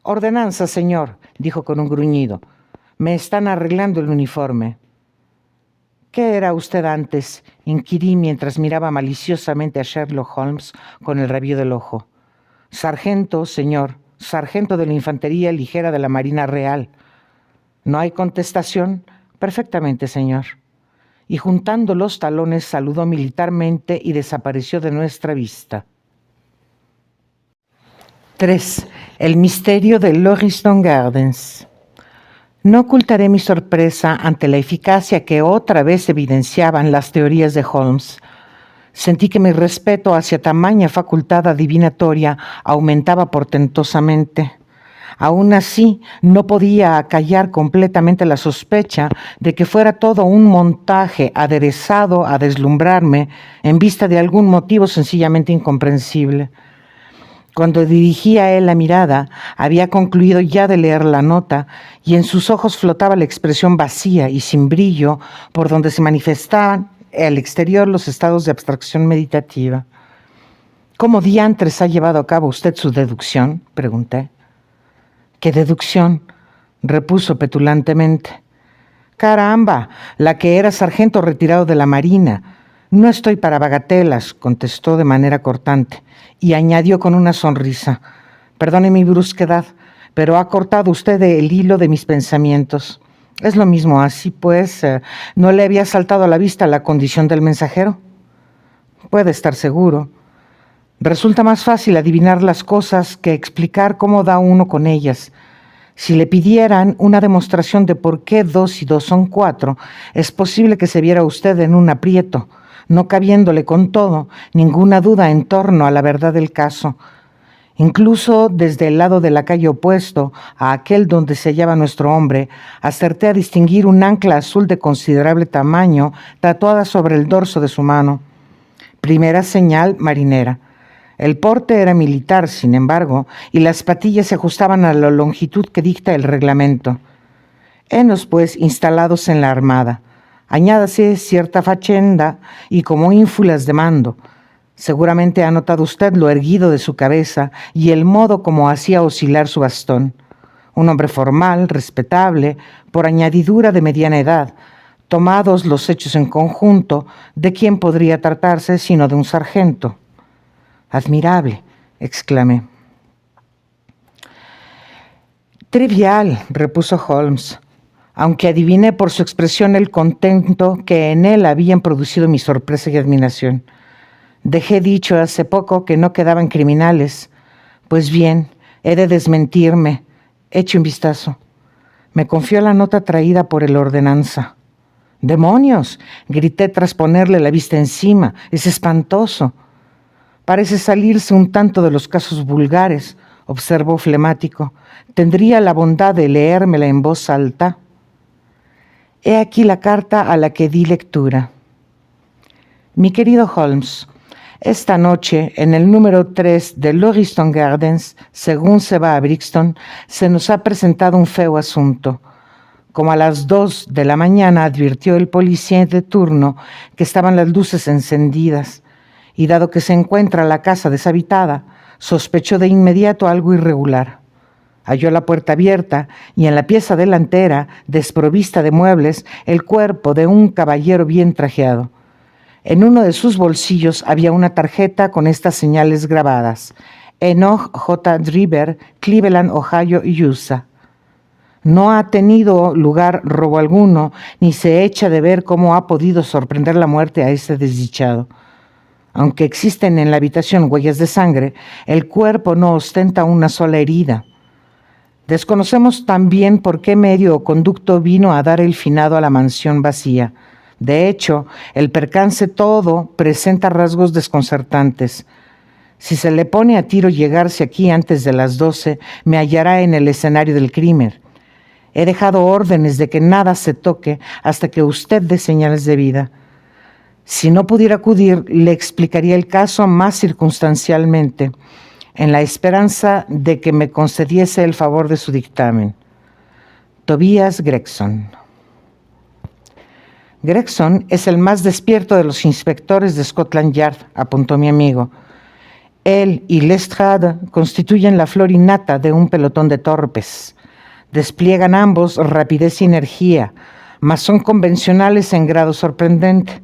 «Ordenanza, señor», dijo con un gruñido. «Me están arreglando el uniforme». «¿Qué era usted antes?», inquirí mientras miraba maliciosamente a Sherlock Holmes con el rabillo del ojo. «Sargento, señor, sargento de la Infantería Ligera de la Marina Real». «¿No hay contestación?» «Perfectamente, señor». Y juntando los talones saludó militarmente y desapareció de nuestra vista. 3. El misterio de Lauriston Gardens. No ocultaré mi sorpresa ante la eficacia que otra vez evidenciaban las teorías de Holmes. Sentí que mi respeto hacia tamaña facultad adivinatoria aumentaba portentosamente. Aún así, no podía acallar completamente la sospecha de que fuera todo un montaje aderezado a deslumbrarme en vista de algún motivo sencillamente incomprensible. Cuando dirigí a él la mirada, había concluido ya de leer la nota y en sus ojos flotaba la expresión vacía y sin brillo por donde se manifestaban al exterior los estados de abstracción meditativa. «¿Cómo diantres ha llevado a cabo usted su deducción?», pregunté. «¿Qué deducción?», repuso petulantemente. «Caramba, la que era sargento retirado de la Marina. No estoy para bagatelas», contestó de manera cortante, y añadió con una sonrisa: «Perdone mi brusquedad, pero ha cortado usted el hilo de mis pensamientos. Es lo mismo, así pues, ¿no le había saltado a la vista la condición del mensajero?». «Puede estar seguro. Resulta más fácil adivinar las cosas que explicar cómo da uno con ellas. Si le pidieran una demostración de por qué 2 y 2 son 4, es posible que se viera usted en un aprieto, no cabiéndole con todo ninguna duda en torno a la verdad del caso. Incluso desde el lado de la calle opuesto a aquel donde se hallaba nuestro hombre, acerté a distinguir un ancla azul de considerable tamaño tatuada sobre el dorso de su mano. Primera señal marinera. El porte era militar, sin embargo, y las patillas se ajustaban a la longitud que dicta el reglamento. Henos, pues, instalados en la armada. Añádase cierta fachenda y como ínfulas de mando. Seguramente ha notado usted lo erguido de su cabeza y el modo como hacía oscilar su bastón. Un hombre formal, respetable, por añadidura de mediana edad. Tomados los hechos en conjunto, ¿de quién podría tratarse sino de un sargento? Admirable, exclamé. Trivial, repuso Holmes, aunque adiviné por su expresión el contento que en él habían producido mi sorpresa y admiración. Dejé dicho hace poco que no quedaban criminales. Pues bien, he de desmentirme. Eche un vistazo. Me confió la nota traída por el ordenanza. ¡Demonios!, grité tras ponerle la vista encima. Es espantoso. Parece salirse un tanto de los casos vulgares, observó flemático. ¿Tendría la bondad de leérmela en voz alta? He aquí la carta a la que di lectura. Mi querido Holmes, esta noche, en el número 3 de Lauriston Gardens, según se va a Brixton, se nos ha presentado un feo asunto. Como a las 2 de la mañana advirtió el policía de turno que estaban las luces encendidas, y dado que se encuentra la casa deshabitada, sospechó de inmediato algo irregular. Halló la puerta abierta y en la pieza delantera, desprovista de muebles, el cuerpo de un caballero bien trajeado. En uno de sus bolsillos había una tarjeta con estas señales grabadas: Enoch J. Driver, Cleveland, Ohio, USA. No ha tenido lugar robo alguno, ni se echa de ver cómo ha podido sorprender la muerte a este desdichado. Aunque existen en la habitación huellas de sangre, el cuerpo no ostenta una sola herida. Desconocemos también por qué medio o conducto vino a dar el finado a la mansión vacía. De hecho, el percance todo presenta rasgos desconcertantes. Si se le pone a tiro llegarse aquí antes de las 12, me hallará en el escenario del crimen. He dejado órdenes de que nada se toque hasta que usted dé señales de vida. Si no pudiera acudir, le explicaría el caso más circunstancialmente, en la esperanza de que me concediese el favor de su dictamen. Tobias Gregson. Gregson es el más despierto de los inspectores de Scotland Yard, apuntó mi amigo. Él y Lestrade constituyen la flor innata de un pelotón de torpes. Despliegan ambos rapidez y energía, mas son convencionales en grado sorprendente.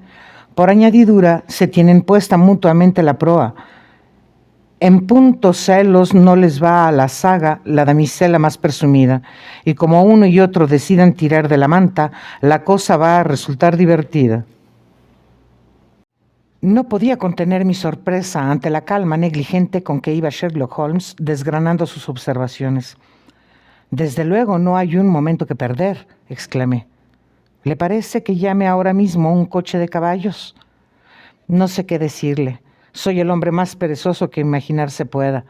Por añadidura, se tienen puesta mutuamente la proa. En puntos celos no les va a la zaga la damisela más presumida, y como uno y otro decidan tirar de la manta, la cosa va a resultar divertida. No podía contener mi sorpresa ante la calma negligente con que iba Sherlock Holmes desgranando sus observaciones. «Desde luego no hay un momento que perder», exclamé. «¿Le parece que llame ahora mismo un coche de caballos?» No sé qué decirle. Soy el hombre más perezoso que imaginarse pueda.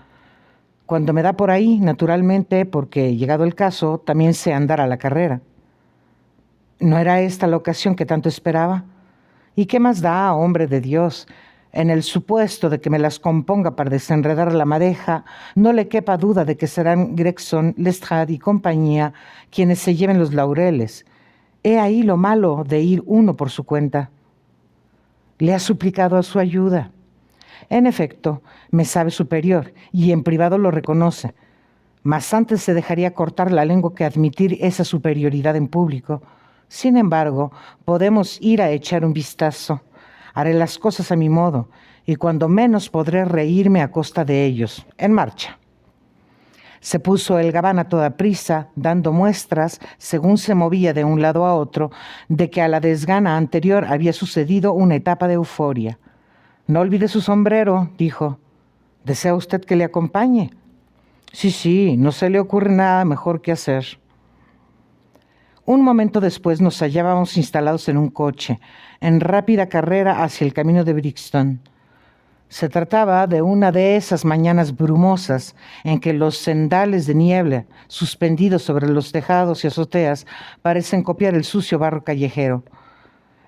Cuando me da por ahí, naturalmente, porque llegado el caso, también sé andar a la carrera. ¿No era esta la ocasión que tanto esperaba? ¿Y qué más da, hombre de Dios? En el supuesto de que me las componga para desenredar la madeja, no le quepa duda de que serán Gregson, Lestrade y compañía quienes se lleven los laureles. He ahí lo malo de ir uno por su cuenta. Le ha suplicado a su ayuda. En efecto, me sabe superior y en privado lo reconoce, mas antes se dejaría cortar la lengua que admitir esa superioridad en público. Sin embargo, podemos ir a echar un vistazo. Haré las cosas a mi modo y cuando menos podré reírme a costa de ellos. En marcha. Se puso el gabán a toda prisa, dando muestras, según se movía de un lado a otro, de que a la desgana anterior había sucedido una etapa de euforia. «No olvide su sombrero», dijo. «¿Desea usted que le acompañe?» Sí, no se le ocurre nada mejor que hacer». Un momento después nos hallábamos instalados en un coche, en rápida carrera hacia el camino de Brixton. Se trataba de una de esas mañanas brumosas en que los cendales de niebla, suspendidos sobre los tejados y azoteas, parecen copiar el sucio barro callejero.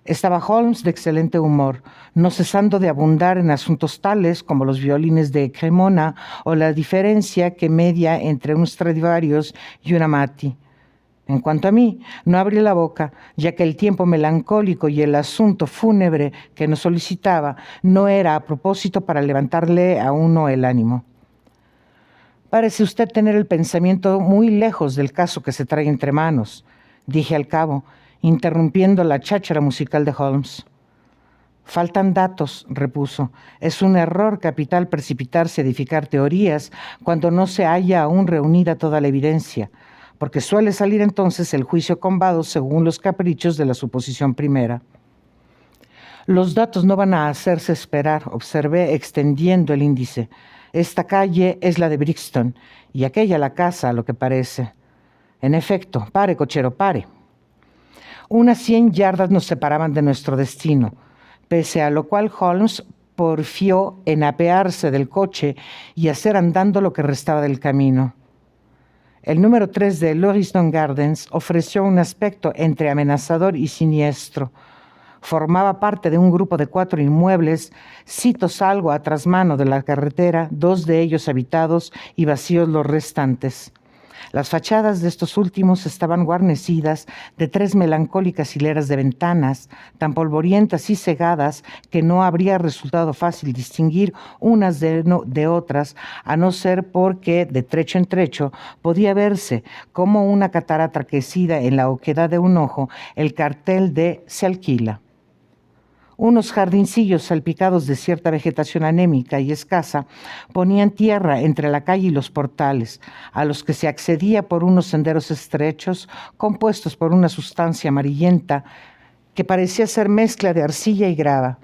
Estaba Holmes de excelente humor, no cesando de abundar en asuntos tales como los violines de Cremona o la diferencia que media entre un Stradivarius y un Amati. En cuanto a mí, no abrí la boca, ya que el tiempo melancólico y el asunto fúnebre que nos solicitaba no era a propósito para levantarle a uno el ánimo. «Parece usted tener el pensamiento muy lejos del caso que se trae entre manos», dije al cabo, interrumpiendo la cháchara musical de Holmes. Faltan datos, repuso. Es un error capital precipitarse a edificar teorías cuando no se haya aún reunida toda la evidencia, porque suele salir entonces el juicio combado según los caprichos de la suposición primera. Los datos no van a hacerse esperar, observé extendiendo el índice. Esta calle es la de Brixton y aquella la casa, a lo que parece. En efecto, pare, cochero, pare. Unas 100 yardas nos separaban de nuestro destino, pese a lo cual Holmes porfió en apearse del coche y hacer andando lo que restaba del camino. El número 3 de Lauriston Gardens ofreció un aspecto entre amenazador y siniestro. Formaba parte de un grupo de 4 inmuebles, sitos algo a trasmano de la carretera, 2 de ellos habitados y vacíos los restantes. Las fachadas de estos últimos estaban guarnecidas de 3 melancólicas hileras de ventanas, tan polvorientas y cegadas que no habría resultado fácil distinguir unas de otras, a no ser porque de trecho en trecho podía verse, como una catarata crecida en la oquedad de un ojo, el cartel de «Se alquila». Unos jardincillos salpicados de cierta vegetación anémica y escasa ponían tierra entre la calle y los portales, a los que se accedía por unos senderos estrechos compuestos por una sustancia amarillenta que parecía ser mezcla de arcilla y grava.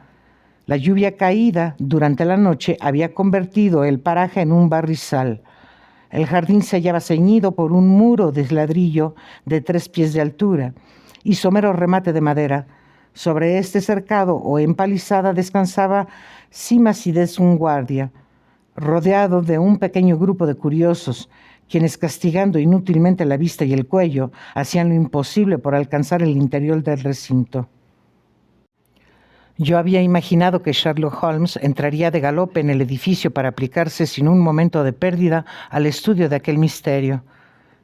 La lluvia caída durante la noche había convertido el paraje en un barrizal. El jardín se hallaba ceñido por un muro de ladrillo de 3 pies de altura y somero remate de madera. Sobre este cercado o empalizada descansaba sin acidez un guardia, rodeado de un pequeño grupo de curiosos, quienes, castigando inútilmente la vista y el cuello, hacían lo imposible por alcanzar el interior del recinto. Yo había imaginado que Sherlock Holmes entraría de galope en el edificio para aplicarse sin un momento de pérdida al estudio de aquel misterio.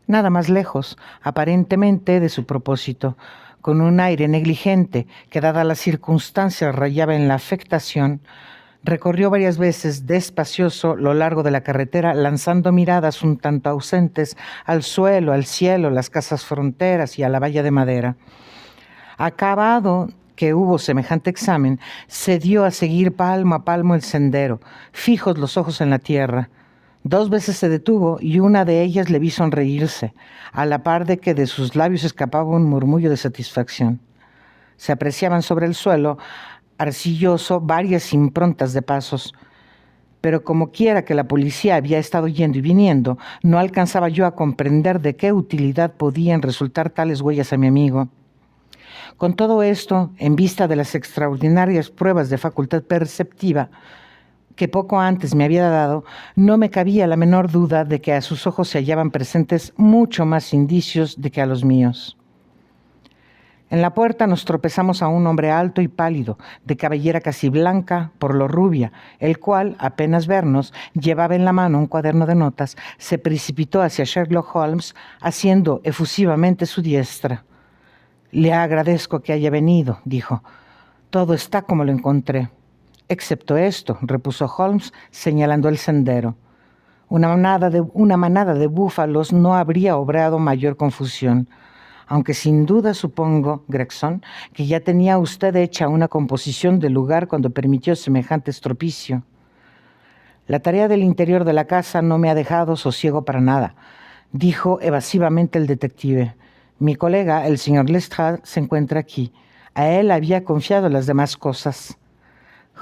Nada más lejos, aparentemente, de su propósito. Con un aire negligente que, dada la circunstancia, rayaba en la afectación, recorrió varias veces despacioso lo largo de la carretera, lanzando miradas un tanto ausentes al suelo, al cielo, las casas fronteras y a la valla de madera. Acabado que hubo semejante examen, se dio a seguir palmo a palmo el sendero, fijos los ojos en la tierra. 2 veces se detuvo y una de ellas le vi sonreírse, a la par de que de sus labios escapaba un murmullo de satisfacción. Se apreciaban sobre el suelo arcilloso varias improntas de pasos, pero como quiera que la policía había estado yendo y viniendo, no alcanzaba yo a comprender de qué utilidad podían resultar tales huellas a mi amigo. Con todo esto, en vista de las extraordinarias pruebas de facultad perceptiva que poco antes me había dado, no me cabía la menor duda de que a sus ojos se hallaban presentes mucho más indicios de que a los míos. En la puerta nos tropezamos a un hombre alto y pálido, de cabellera casi blanca por lo rubia, el cual, apenas vernos, llevaba en la mano un cuaderno de notas, se precipitó hacia Sherlock Holmes, haciendo efusivamente su diestra. «Le agradezco que haya venido», dijo. «Todo está como lo encontré». «Excepto esto», repuso Holmes, señalando el sendero. Una manada de búfalos no habría obrado mayor confusión, aunque sin duda supongo, Gregson, que ya tenía usted hecha una composición del lugar cuando permitió semejante estropicio. La tarea del interior de la casa no me ha dejado sosiego para nada», dijo evasivamente el detective. «Mi colega, el señor Lestrade, se encuentra aquí. A él había confiado las demás cosas».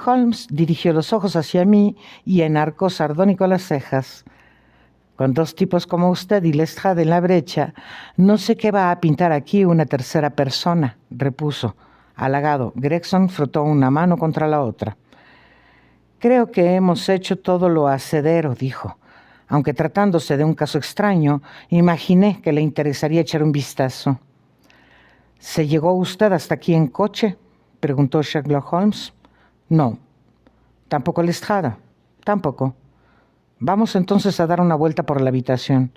Holmes dirigió los ojos hacia mí y enarcó sardónico las cejas. «Con 2 tipos como usted y Lestrade en la brecha, no sé qué va a pintar aquí una tercera persona», repuso. Halagado, Gregson frotó una mano contra la otra. «Creo que hemos hecho todo lo hacedero», dijo. «Aunque tratándose de un caso extraño, imaginé que le interesaría echar un vistazo». «¿Se llegó usted hasta aquí en coche?», preguntó Sherlock Holmes. «No». «¿Tampoco Lestrade?» «Tampoco». «Vamos entonces a dar una vuelta por la habitación».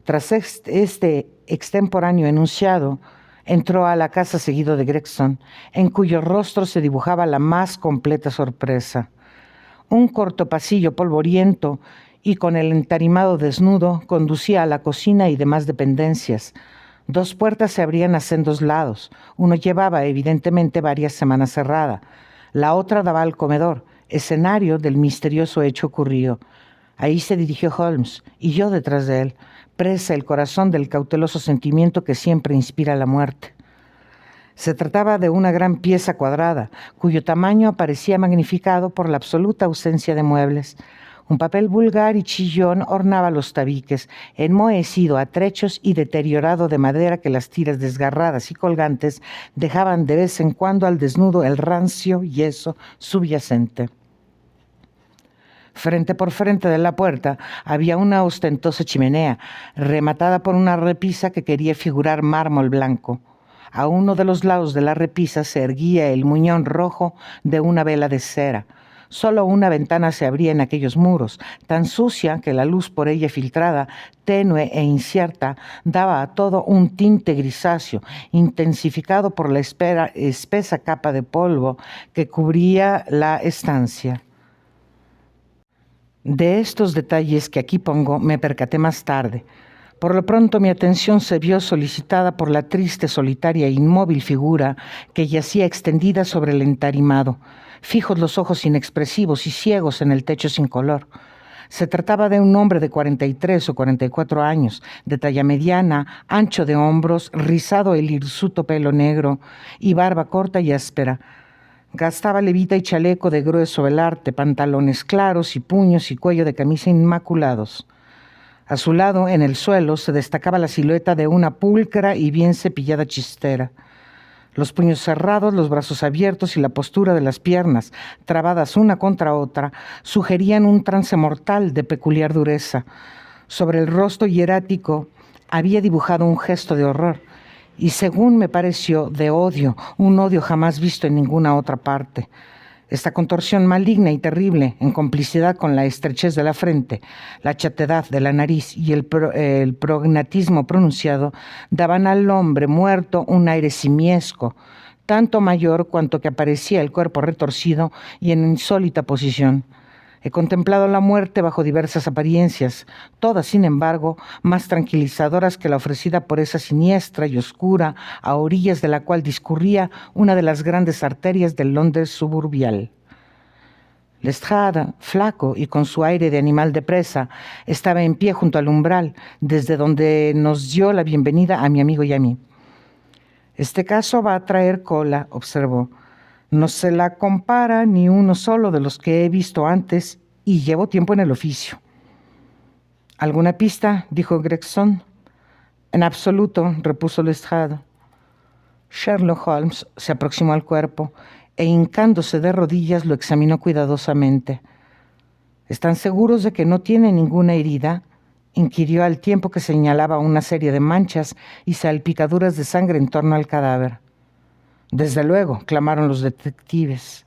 Tras este extemporáneo enunciado, entró a la casa seguido de Gregson, en cuyo rostro se dibujaba la más completa sorpresa. Un corto pasillo polvoriento y con el entarimado desnudo conducía a la cocina y demás dependencias. 2 puertas se abrían a sendos lados. Uno llevaba evidentemente varias semanas cerrada. La otra daba al comedor, escenario del misterioso hecho ocurrido. Ahí se dirigió Holmes, y yo detrás de él, presa el corazón del cauteloso sentimiento que siempre inspira la muerte. Se trataba de una gran pieza cuadrada, cuyo tamaño aparecía magnificado por la absoluta ausencia de muebles. Un papel vulgar y chillón ornaba los tabiques, enmohecido a trechos y deteriorado de madera que las tiras desgarradas y colgantes dejaban de vez en cuando al desnudo el rancio yeso subyacente. Frente por frente de la puerta había una ostentosa chimenea, rematada por una repisa que quería figurar mármol blanco. A uno de los lados de la repisa se erguía el muñón rojo de una vela de cera. Solo una ventana se abría en aquellos muros, tan sucia que la luz por ella filtrada, tenue e incierta, daba a todo un tinte grisáceo, intensificado por la espesa capa de polvo que cubría la estancia. De estos detalles que aquí pongo me percaté más tarde. Por lo pronto mi atención se vio solicitada por la triste, solitaria e inmóvil figura que yacía extendida sobre el entarimado, fijos los ojos inexpresivos y ciegos en el techo sin color. Se trataba de un hombre de 43 o 44 años, de talla mediana, ancho de hombros, rizado el hirsuto pelo negro y barba corta y áspera. Gastaba levita y chaleco de grueso velarte, pantalones claros y puños y cuello de camisa inmaculados. A su lado, en el suelo, se destacaba la silueta de una pulcra y bien cepillada chistera. Los puños cerrados, los brazos abiertos y la postura de las piernas, trabadas una contra otra, sugerían un trance mortal de peculiar dureza. Sobre el rostro hierático había dibujado un gesto de horror, y según me pareció, de odio, un odio jamás visto en ninguna otra parte. Esta contorsión maligna y terrible, en complicidad con la estrechez de la frente, la chatedad de la nariz y el prognatismo pronunciado, daban al hombre muerto un aire simiesco, tanto mayor cuanto que aparecía el cuerpo retorcido y en insólita posición. He contemplado la muerte bajo diversas apariencias, todas, sin embargo, más tranquilizadoras que la ofrecida por esa siniestra y oscura, a orillas de la cual discurría una de las grandes arterias del Londres suburbial. Lestrade, flaco y con su aire de animal de presa, estaba en pie junto al umbral, desde donde nos dio la bienvenida a mi amigo y a mí. «Este caso va a traer cola», observó. «No se la compara ni uno solo de los que he visto antes y llevo tiempo en el oficio». «¿Alguna pista?», dijo Gregson. «En absoluto», repuso Lestrade. Sherlock Holmes se aproximó al cuerpo e hincándose de rodillas lo examinó cuidadosamente. «¿Están seguros de que no tiene ninguna herida?», inquirió al tiempo que señalaba una serie de manchas y salpicaduras de sangre en torno al cadáver. «Desde luego», clamaron los detectives.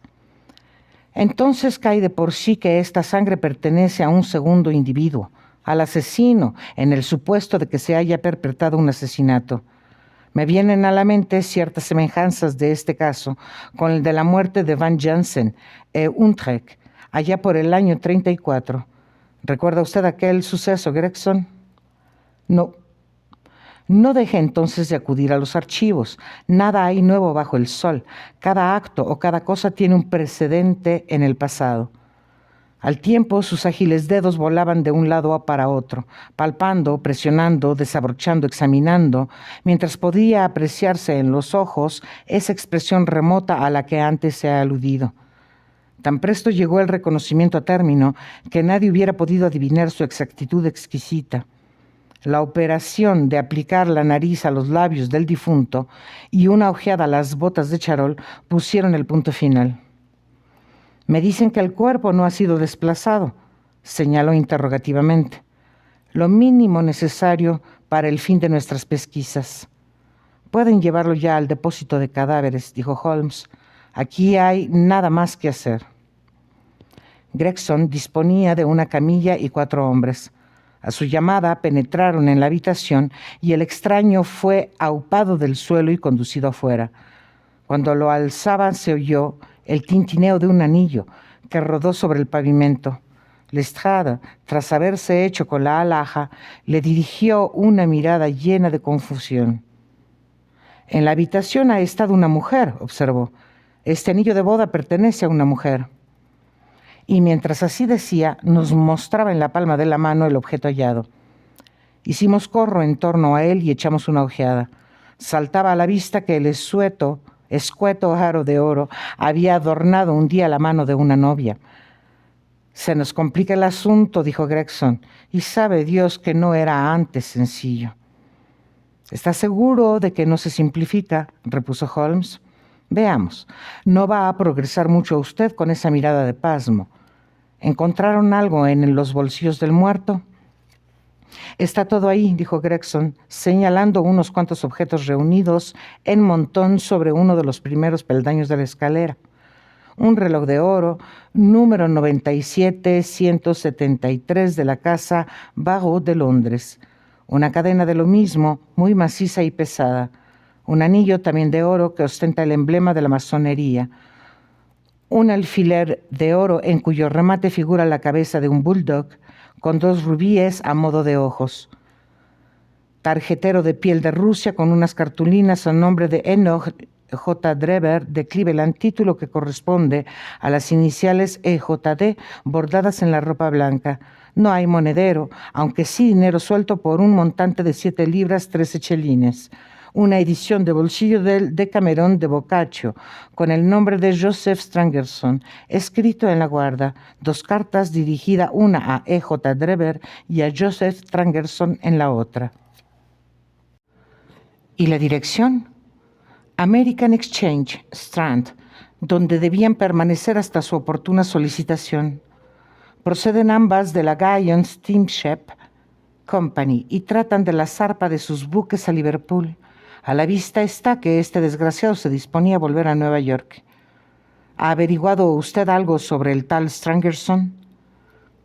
«Entonces cae de por sí que esta sangre pertenece a un segundo individuo, al asesino, en el supuesto de que se haya perpetrado un asesinato. Me vienen a la mente ciertas semejanzas de este caso con el de la muerte de Van Jansen e Utrecht, allá por el año 34. ¿Recuerda usted aquel suceso, Gregson?» «No». «No deje entonces de acudir a los archivos. Nada hay nuevo bajo el sol. Cada acto o cada cosa tiene un precedente en el pasado». Al tiempo, sus ágiles dedos volaban de un lado para otro, palpando, presionando, desabrochando, examinando, mientras podía apreciarse en los ojos esa expresión remota a la que antes se ha aludido. Tan presto llegó el reconocimiento a término que nadie hubiera podido adivinar su exactitud exquisita. La operación de aplicar la nariz a los labios del difunto y una ojeada a las botas de charol pusieron el punto final. «Me dicen que el cuerpo no ha sido desplazado», señaló interrogativamente. «Lo mínimo necesario para el fin de nuestras pesquisas». «Pueden llevarlo ya al depósito de cadáveres», dijo Holmes. «Aquí hay nada más que hacer». Gregson disponía de una camilla y 4 hombres. A su llamada penetraron en la habitación y el extraño fue aupado del suelo y conducido afuera. Cuando lo alzaban se oyó el tintineo de un anillo que rodó sobre el pavimento. Lestrade, tras haberse hecho con la alhaja, le dirigió una mirada llena de confusión. «En la habitación ha estado una mujer», observó. Este anillo de boda pertenece a una mujer. Y mientras así decía, nos mostraba en la palma de la mano el objeto hallado. Hicimos corro en torno a él y echamos una ojeada. Saltaba a la vista que el escueto aro de oro había adornado un día la mano de una novia. Se nos complica el asunto, dijo Gregson, y sabe Dios que no era antes sencillo. ¿Está seguro de que no se simplifica?, repuso Holmes. Veamos, no va a progresar mucho usted con esa mirada de pasmo. ¿Encontraron algo en los bolsillos del muerto? Está todo ahí, dijo Gregson, señalando unos cuantos objetos reunidos en montón sobre uno de los primeros peldaños de la escalera. Un reloj de oro, número 97173 de la casa Barrault de Londres. Una cadena de lo mismo, muy maciza y pesada. Un anillo también de oro que ostenta el emblema de la masonería. Un alfiler de oro en cuyo remate figura la cabeza de un bulldog con 2 rubíes a modo de ojos. Tarjetero de piel de Rusia con unas cartulinas a nombre de Enoch J. Drever de Cleveland, título que corresponde a las iniciales EJD bordadas en la ropa blanca. No hay monedero, aunque sí dinero suelto por un montante de 7 libras 13 chelines. Una edición de bolsillo del Decamerón de Boccaccio, con el nombre de Joseph Stangerson, escrito en la guarda. 2 cartas dirigidas, una a E.J. Drever y a Joseph Stangerson en la otra. ¿Y la dirección? American Exchange, Strand, donde debían permanecer hasta su oportuna solicitación. Proceden ambas de la Guion Steamship Company y tratan de la zarpa de sus buques a Liverpool. A la vista está que este desgraciado se disponía a volver a Nueva York. ¿Ha averiguado usted algo sobre el tal Stangerson?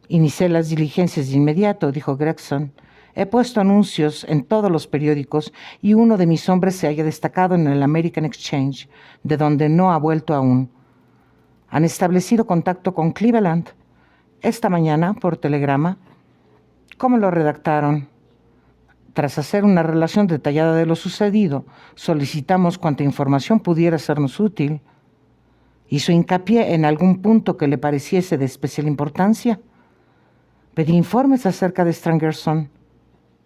Inicié las diligencias de inmediato, dijo Gregson. He puesto anuncios en todos los periódicos y uno de mis hombres se haya destacado en el American Exchange, de donde no ha vuelto aún. ¿Han establecido contacto con Cleveland? Esta mañana, por telegrama. ¿Cómo lo redactaron? Tras hacer una relación detallada de lo sucedido, solicitamos cuanta información pudiera sernos útil. ¿Hizo hincapié en algún punto que le pareciese de especial importancia? Pedí informes acerca de Stangerson.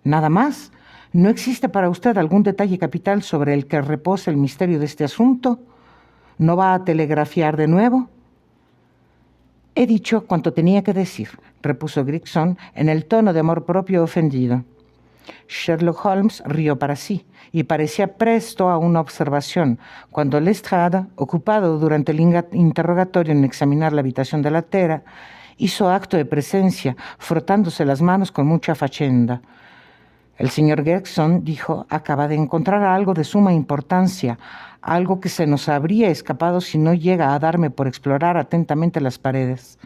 ¿Nada más? ¿No existe para usted algún detalle capital sobre el que reposa el misterio de este asunto? ¿No va a telegrafiar de nuevo? He dicho cuanto tenía que decir, repuso Gregson en el tono de amor propio ofendido. Sherlock Holmes rió para sí y parecía presto a una observación cuando Lestrade, ocupado durante el interrogatorio en examinar la habitación de la Tera, hizo acto de presencia, frotándose las manos con mucha fachenda. El señor Gregson, dijo, acaba de encontrar algo de suma importancia, algo que se nos habría escapado si no llega a darme por explorar atentamente las paredes.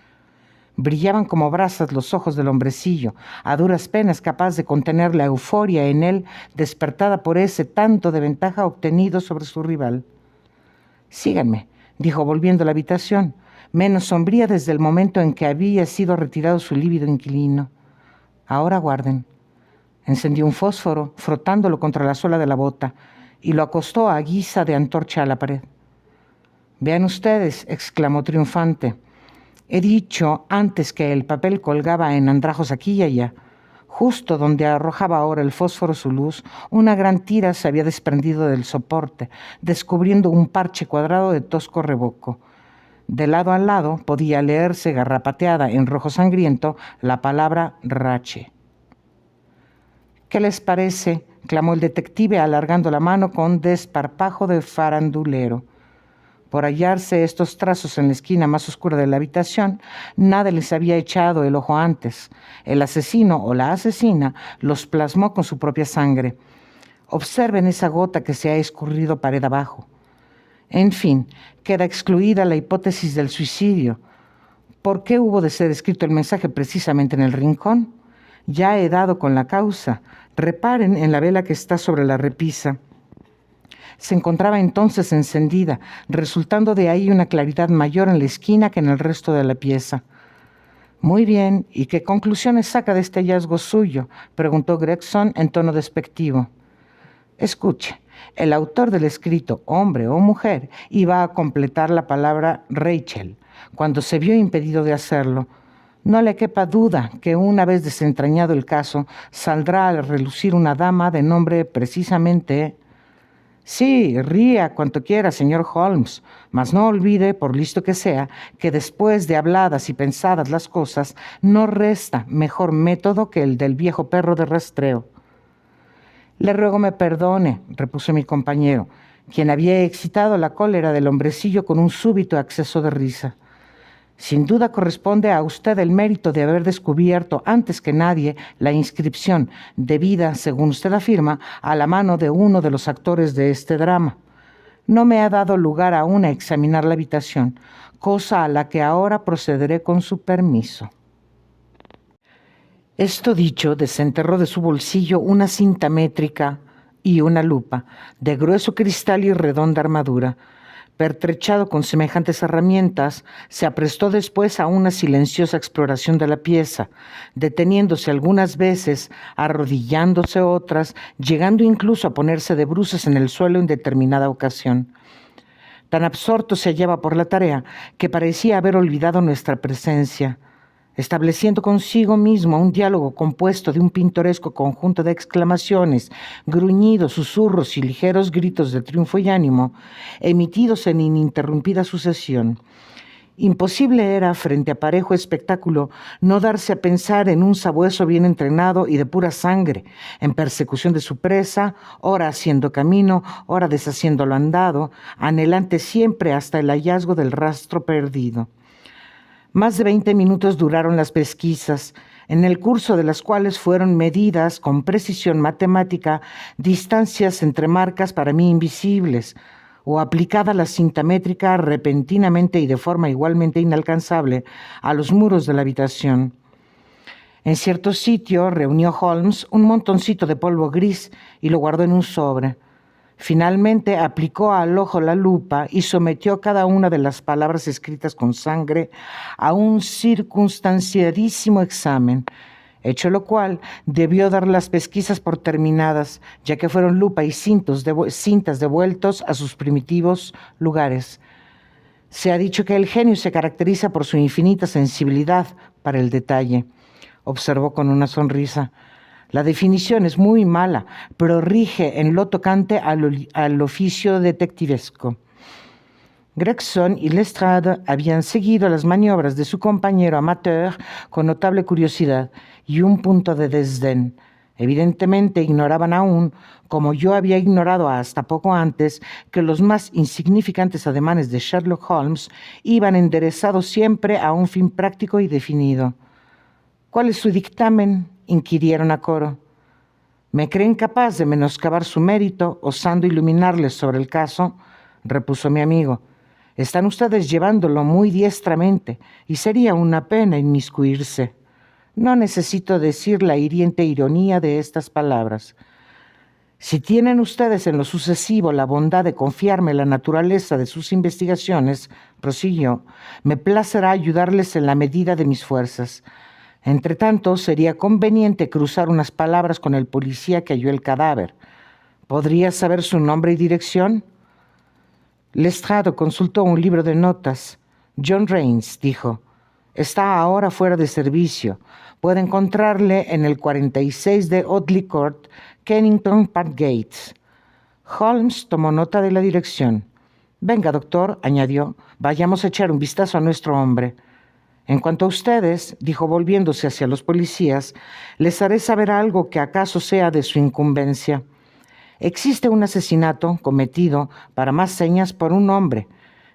Brillaban como brasas los ojos del hombrecillo, a duras penas capaz de contener la euforia en él despertada por ese tanto de ventaja obtenido sobre su rival. Síganme, dijo volviendo a la habitación, menos sombría desde el momento en que había sido retirado su lívido inquilino. Ahora guarden. Encendió un fósforo, frotándolo contra la suela de la bota, y lo acostó a guisa de antorcha a la pared. «Vean ustedes», exclamó triunfante. «He dicho antes que el papel colgaba en andrajos aquí y allá. Justo donde arrojaba ahora el fósforo su luz, una gran tira se había desprendido del soporte, descubriendo un parche cuadrado de tosco revoco. De lado a lado podía leerse garrapateada en rojo sangriento la palabra Rache. «¿Qué les parece?», clamó el detective alargando la mano con desparpajo de farandulero. Por hallarse estos trazos en la esquina más oscura de la habitación, nada les había echado el ojo antes. El asesino o la asesina los plasmó con su propia sangre. Observen esa gota que se ha escurrido pared abajo. En fin, queda excluida la hipótesis del suicidio. ¿Por qué hubo de ser escrito el mensaje precisamente en el rincón? Ya he dado con la causa. Reparen en la vela que está sobre la repisa. Se encontraba entonces encendida, resultando de ahí una claridad mayor en la esquina que en el resto de la pieza. «Muy bien, ¿y qué conclusiones saca de este hallazgo suyo?», preguntó Gregson en tono despectivo. «Escuche, El autor del escrito, hombre o mujer, iba a completar la palabra Rachel, cuando se vio impedido de hacerlo. No le quepa duda que una vez desentrañado el caso, saldrá a relucir una dama de nombre precisamente... Sí, ría cuanto quiera, señor Holmes, mas no olvide, por listo que sea, que después de habladas y pensadas las cosas, no resta mejor método que el del viejo perro de rastreo. Le ruego me perdone, repuso mi compañero, quien había excitado la cólera del hombrecillo con un súbito acceso de risa. Sin duda corresponde a usted el mérito de haber descubierto antes que nadie la inscripción debida, según usted afirma, a la mano de uno de los actores de este drama. No me ha dado lugar aún a examinar la habitación, cosa a la que ahora procederé con su permiso. Esto dicho, desenterró de su bolsillo una cinta métrica y una lupa, de grueso cristal y redonda armadura. Pertrechado con semejantes herramientas, se aprestó después a una silenciosa exploración de la pieza, deteniéndose algunas veces, arrodillándose otras, llegando incluso a ponerse de bruces en el suelo en determinada ocasión. Tan absorto se hallaba por la tarea que parecía haber olvidado nuestra presencia, estableciendo consigo mismo un diálogo compuesto de un pintoresco conjunto de exclamaciones, gruñidos, susurros y ligeros gritos de triunfo y ánimo, emitidos en ininterrumpida sucesión. Imposible era, frente a parejo espectáculo, no darse a pensar en un sabueso bien entrenado y de pura sangre, en persecución de su presa, ora haciendo camino, ora deshaciendo lo andado, anhelante siempre hasta el hallazgo del rastro perdido. Más de 20 minutos duraron las pesquisas, en el curso de las cuales fueron medidas con precisión matemática distancias entre marcas para mí invisibles, o aplicada la cinta métrica repentinamente y de forma igualmente inalcanzable a los muros de la habitación. En cierto sitio reunió Holmes un montoncito de polvo gris y lo guardó en un sobre. Finalmente aplicó al ojo la lupa y sometió cada una de las palabras escritas con sangre a un circunstanciadísimo examen, hecho lo cual debió dar las pesquisas por terminadas, ya que fueron lupa y cintas devueltos a sus primitivos lugares. Se ha dicho que el genio se caracteriza por su infinita sensibilidad para el detalle, observó con una sonrisa. La definición es muy mala, pero rige en lo tocante al oficio detectivesco. Gregson y Lestrade habían seguido las maniobras de su compañero amateur con notable curiosidad y un punto de desdén. Evidentemente ignoraban aún, como yo había ignorado hasta poco antes, que los más insignificantes ademanes de Sherlock Holmes iban enderezados siempre a un fin práctico y definido. ¿Cuál es su dictamen?, inquirieron a coro. ¿Me creen capaz de menoscabar su mérito, osando iluminarles sobre el caso?, repuso mi amigo. Están ustedes llevándolo muy diestramente, y sería una pena inmiscuirse. No necesito decir la hiriente ironía de estas palabras. Si tienen ustedes en lo sucesivo la bondad de confiarme la naturaleza de sus investigaciones, prosiguió, me placerá ayudarles en la medida de mis fuerzas. Entretanto, sería conveniente cruzar unas palabras con el policía que halló el cadáver. ¿Podría saber su nombre y dirección? Lestrade consultó un libro de notas. John Rains, dijo. Está ahora fuera de servicio. Puede encontrarle en el 46 de Audley Court, Kennington Park Gates. Holmes tomó nota de la dirección. Venga, doctor, añadió, vayamos a echar un vistazo a nuestro hombre. En cuanto a ustedes, dijo volviéndose hacia los policías, les haré saber algo que acaso sea de su incumbencia. Existe un asesinato cometido, para más señas, por un hombre.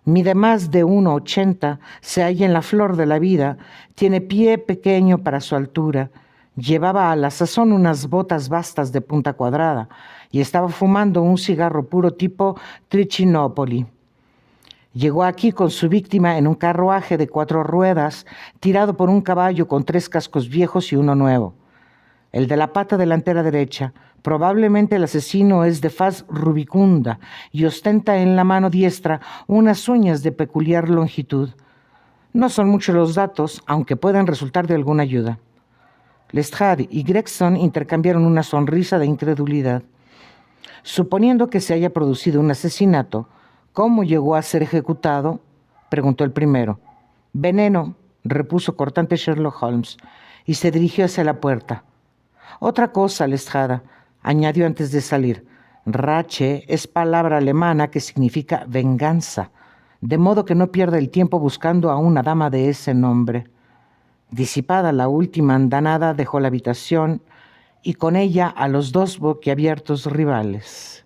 Mide más de 1,80, se halla en la flor de la vida, tiene pie pequeño para su altura, llevaba a la sazón unas botas bastas de punta cuadrada y estaba fumando un cigarro puro tipo Trichinopoly. Llegó aquí con su víctima en un carruaje de 4 ruedas, tirado por un caballo con 3 cascos viejos y uno nuevo. El de la pata delantera derecha. Probablemente el asesino es de faz rubicunda y ostenta en la mano diestra unas uñas de peculiar longitud. No son muchos los datos, aunque pueden resultar de alguna ayuda. Lestrade y Gregson intercambiaron una sonrisa de incredulidad. Suponiendo que se haya producido un asesinato, ¿cómo llegó a ser ejecutado?, preguntó el primero. Veneno, repuso cortante Sherlock Holmes, y se dirigió hacia la puerta. Otra cosa, Lestrade, añadió antes de salir. Rache es palabra alemana que significa venganza, de modo que no pierda el tiempo buscando a una dama de ese nombre. Disipada la última andanada, dejó la habitación y con ella a los dos boquiabiertos rivales.